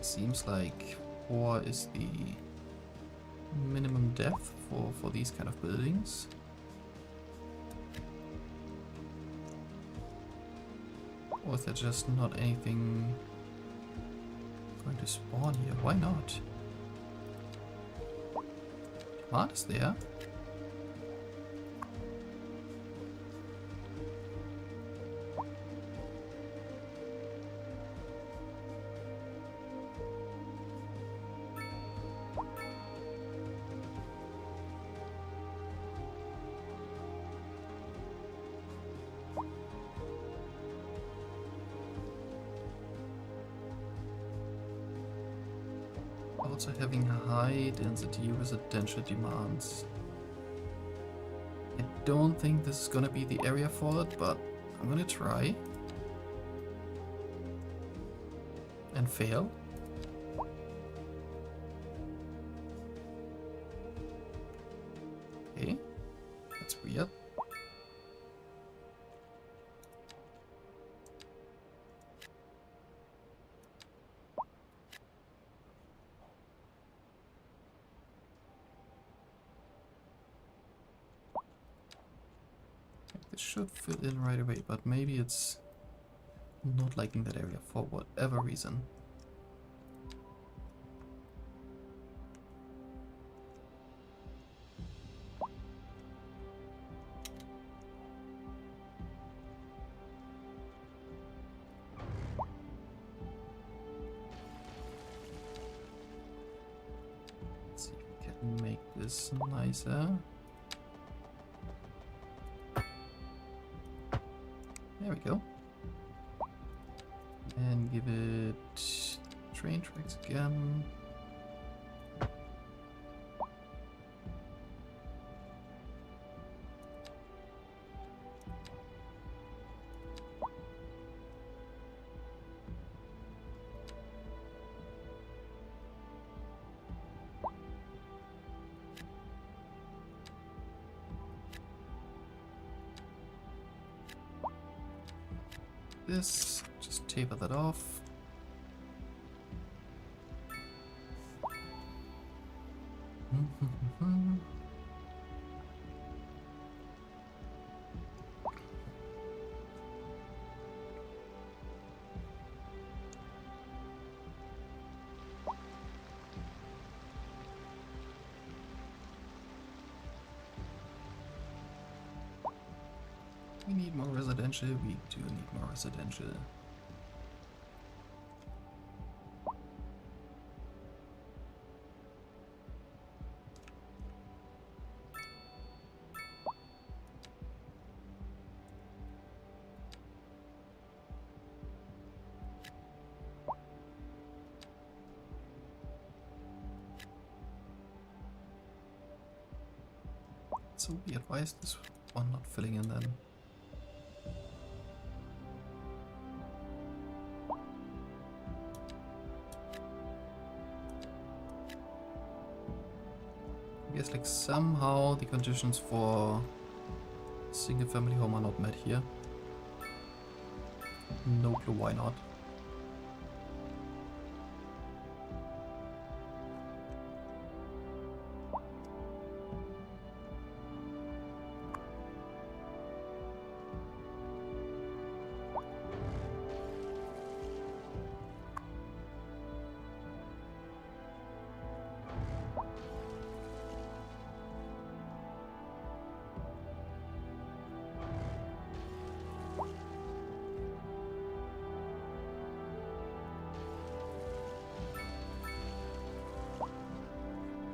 Seems like 4 is the minimum depth for these kind of buildings. Or is there just not anything going to spawn here? Why not? Demand is there. Also having high density residential demands. I don't think this is gonna be the area for it, but I'm gonna try. And fail. Okay, that's weird. This should fill in right away, but maybe it's not liking that area for whatever reason. Let's see if we can make this nicer. There we go. And give it train tracks again. This, just taper that off. We need more residential. We do need more residential. So we advise this one not filling in then. I guess like somehow the conditions for single family home are not met here. No clue why not.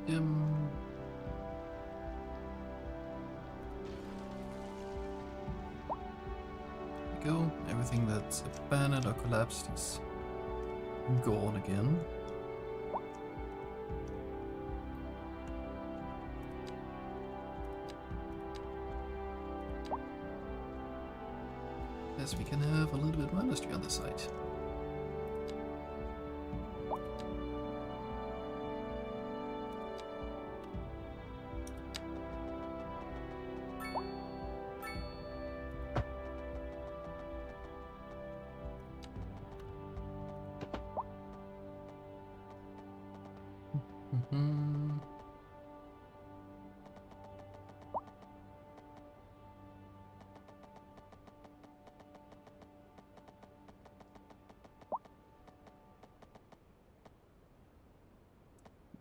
There we go. Everything that's abandoned or collapsed is gone again. Yes, we can have a little bit more industry on the site.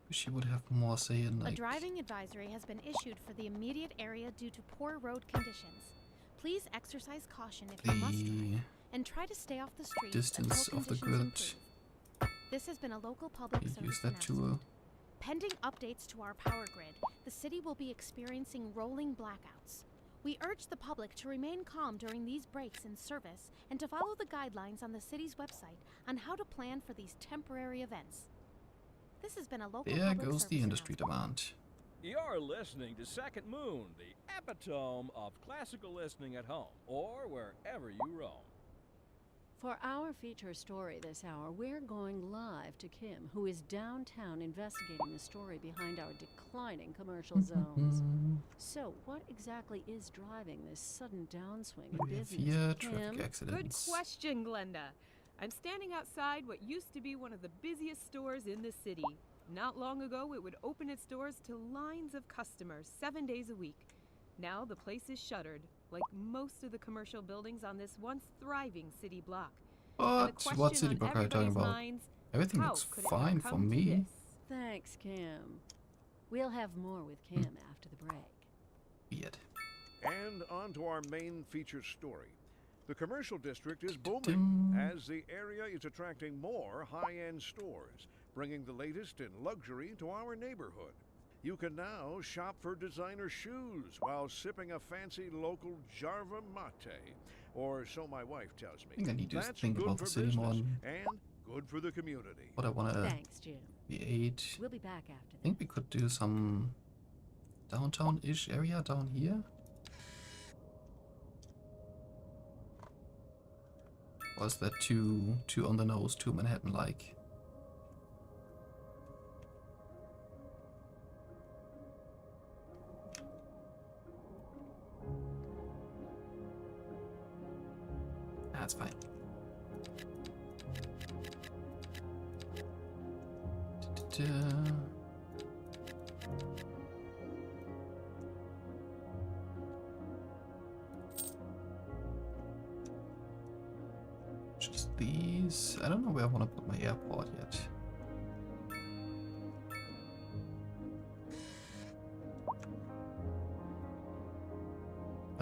She would have more say in like... A driving advisory has been issued for the immediate area due to poor road conditions. Please exercise caution if you must drive, and try to stay off the streets distance until of the conditions grid. improve. This has been a local public We service use that announcement. to Pending updates to our power grid, the city will be experiencing rolling blackouts. We urge the public to remain calm during these breaks in service and to follow the guidelines on the city's website on how to plan for these temporary events. This has been a local there public goes the service industry announcement. demand. You're listening to Second Moon, the epitome of classical listening at home or wherever you roam. For our feature story this hour, we're going live to Kim, who is downtown investigating the story behind our declining commercial zones. So, what exactly is driving this sudden downswing in We have business? here Kim? traffic Good accidents. question, Glenda. I'm standing outside what used to be one of the busiest stores in the city. Not long ago, it would open its doors to lines of customers 7 days a week. Now the place is shuttered, like most of the commercial buildings on this once thriving city block. And the What question city on block are you talking everybody's about? minds, Everything how looks could it fine have for come to me. this? Thanks, Kim. We'll have more with Kim after the break. Weird. And on to our main feature story. The commercial district is booming as the area is attracting more high-end stores, bringing the latest in luxury to our neighborhood. You can now shop for designer shoes while sipping a fancy local Jarva mate, or so my wife tells me. I think I need to That's think good about for the city business more. and good for the community. What I wanna Thanks, Jim. create. We'll be back after I this. think we could do some downtown-ish area down here. Or is that too on the nose, too Manhattan-like? That's fine. Da-da-da. Just these. I don't know where I want to put my airport yet.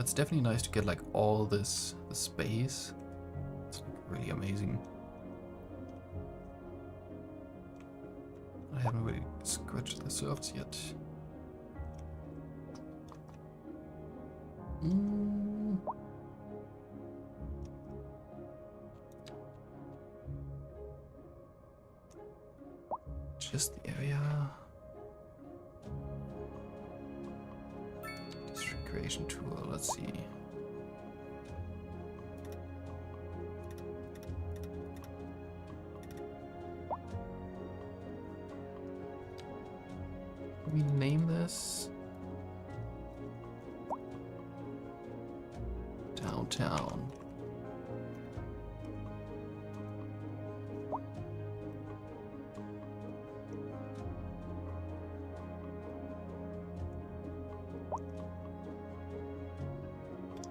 It's definitely nice to get like all this space. It's like really amazing. I haven't really scratched the surface yet. Just the area. District creation tool, let's see. We name this downtown.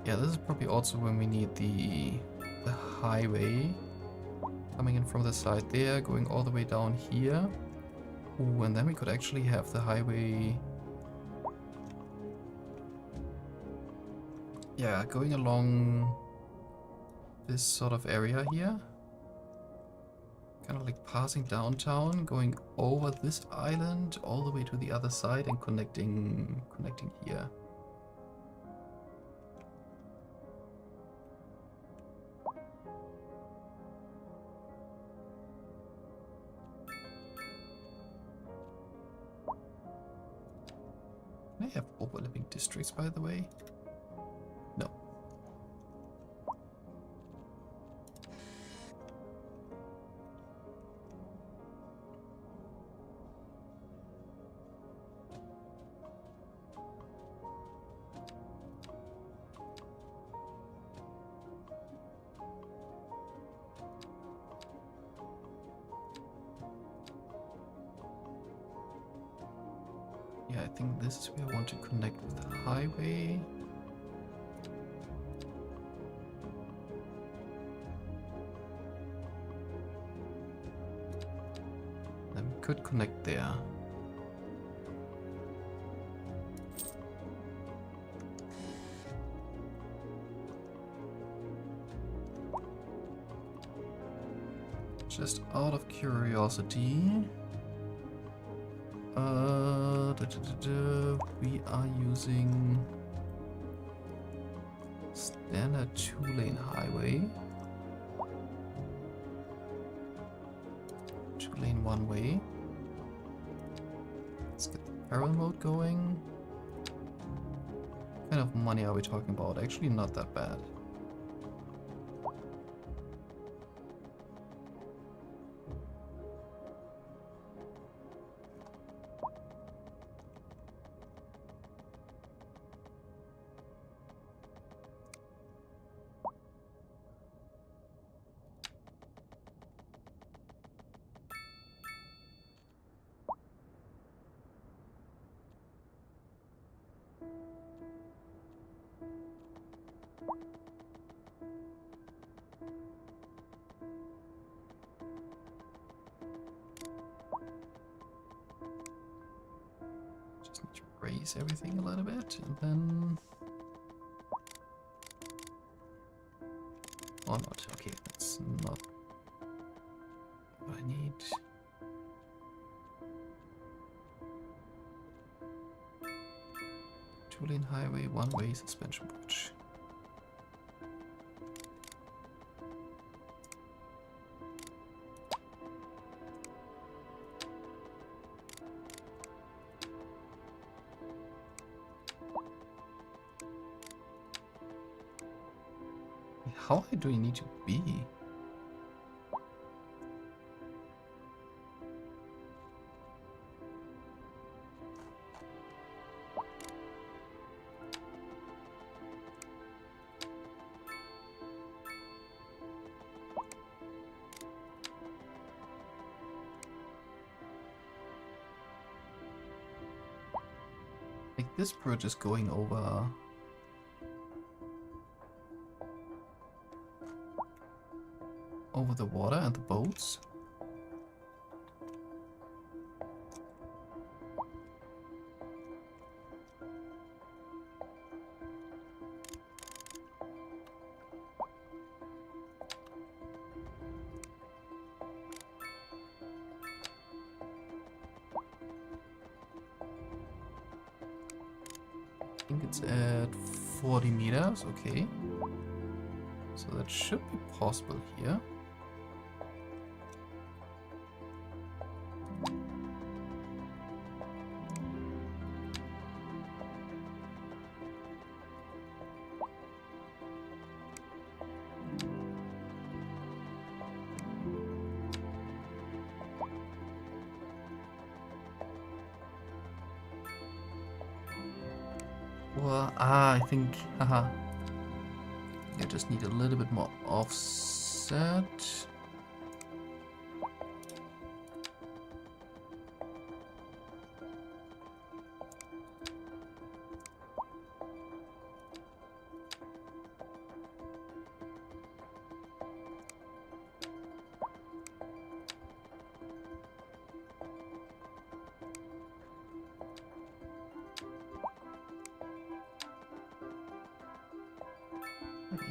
Yeah, this is probably also when we need the highway coming in from the side there, going all the way down here. Ooh, and then we could actually have the highway, yeah, going along this sort of area here. Kind of like passing downtown, going over this island all the way to the other side and connecting here. Can I have overlapping districts, by the way? No. Yeah, I think this is where I want to connect with the highway. Then we could connect there. Just out of curiosity. We are using standard 2-lane highway. 2-lane one-way. Let's get the parallel mode going. What kind of money are we talking about? Actually not that bad. Just need to raise everything a little bit and then... or not. Okay, that's not what I need. Two-lane highway, one-way suspension bridge. How high do you need to be? Like this bridge is going over the water and the boats. think it's at 40 meters. Okay. So that should be possible here. Well, I think, haha. I just need a little bit more offset.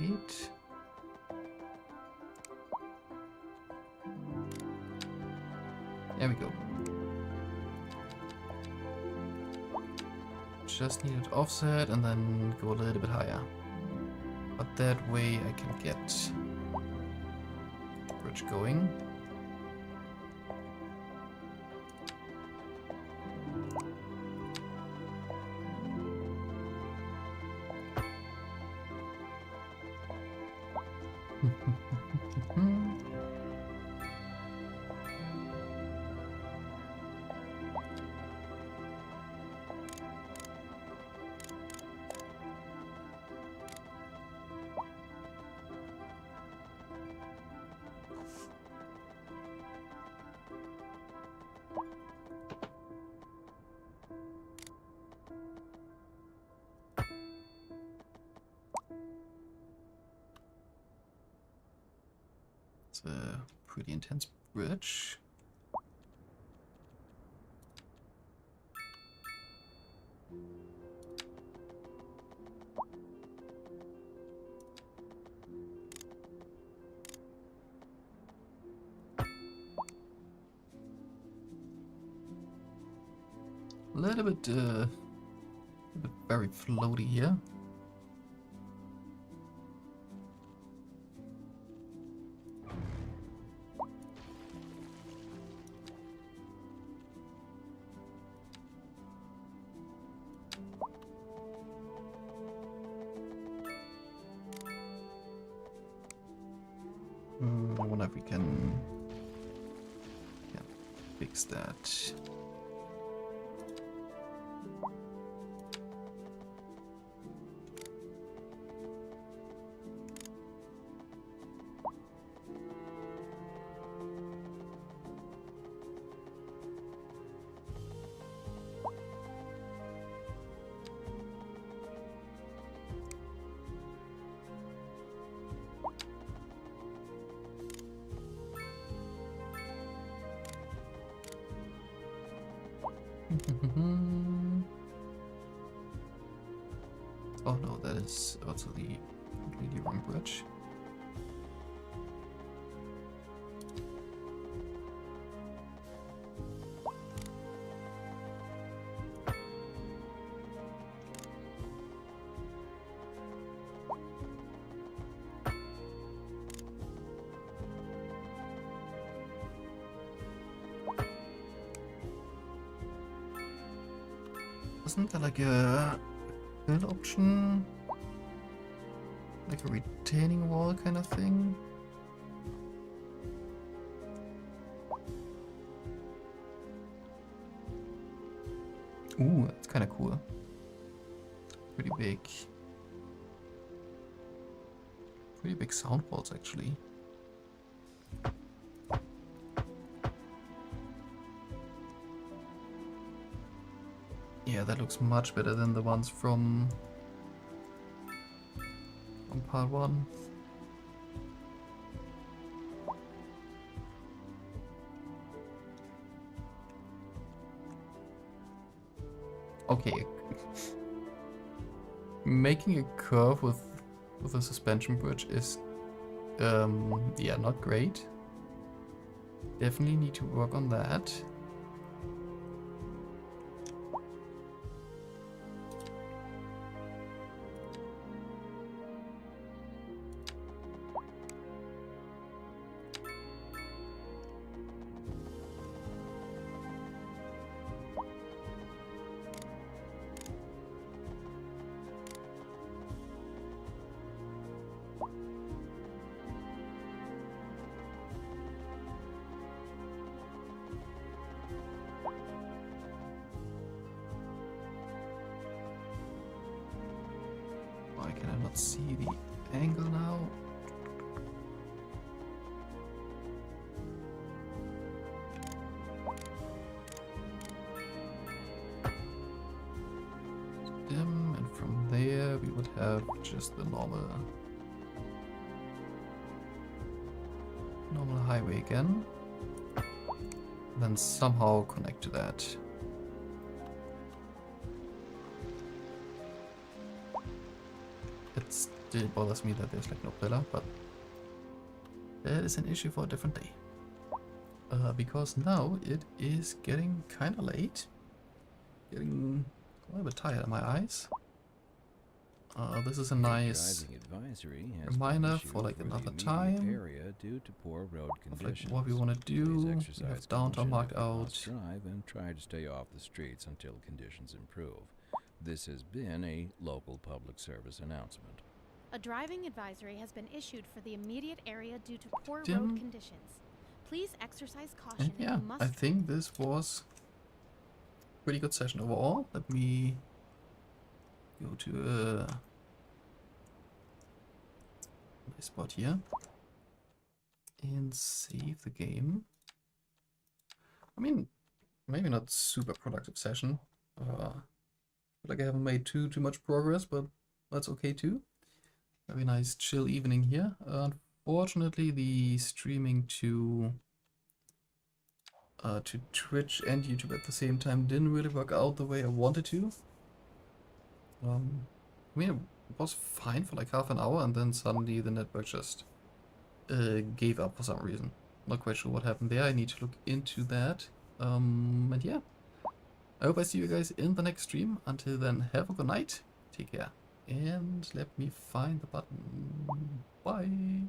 Eight. There we go. Just need it offset and then go a little bit higher. But that way I can get the bridge going. It's a pretty intense bridge. A little bit very floaty here. I wonder if we can fix that. Oh no, that is also the completely wrong bridge. Isn't there like a build option? Like a retaining wall kind of thing? Ooh, that's kind of cool. Pretty big. Pretty big sound walls actually. Yeah, that looks much better than the ones from part 1. Okay. Making a curve with a suspension bridge is yeah, not great. Definitely need to work on that. not see the angle now. Dim, and from there we would have just the normal highway again. Then somehow connect to that. It still bothers me that there's like no pillar, but that is an issue for a different day. Because now it is getting kind of late. Getting a little bit tired in my eyes. This is a nice reminder for like another time area due to poor road of like conditions. what we want to do. Please We exercise have downtown caution marked if you out. must drive and try to stay off the streets until conditions improve. This has been a local public service announcement. A driving advisory has been issued for the immediate area due to poor Dim. road conditions. Please exercise caution And if yeah, you must I think this was a pretty good session overall. Let me go to a spot here and save the game. I mean, maybe not super productive session. Feel like I haven't made too much progress, but that's okay too. Very nice chill evening here. Unfortunately, the streaming to Twitch and YouTube at the same time didn't really work out the way I wanted to. I mean, it was fine for like half an hour, and then suddenly the network just gave up for some reason. Not quite sure what happened there. I need to look into that. And yeah, I hope I see you guys in the next stream. Until then, have a good night. Take care. And let me find the button. Bye.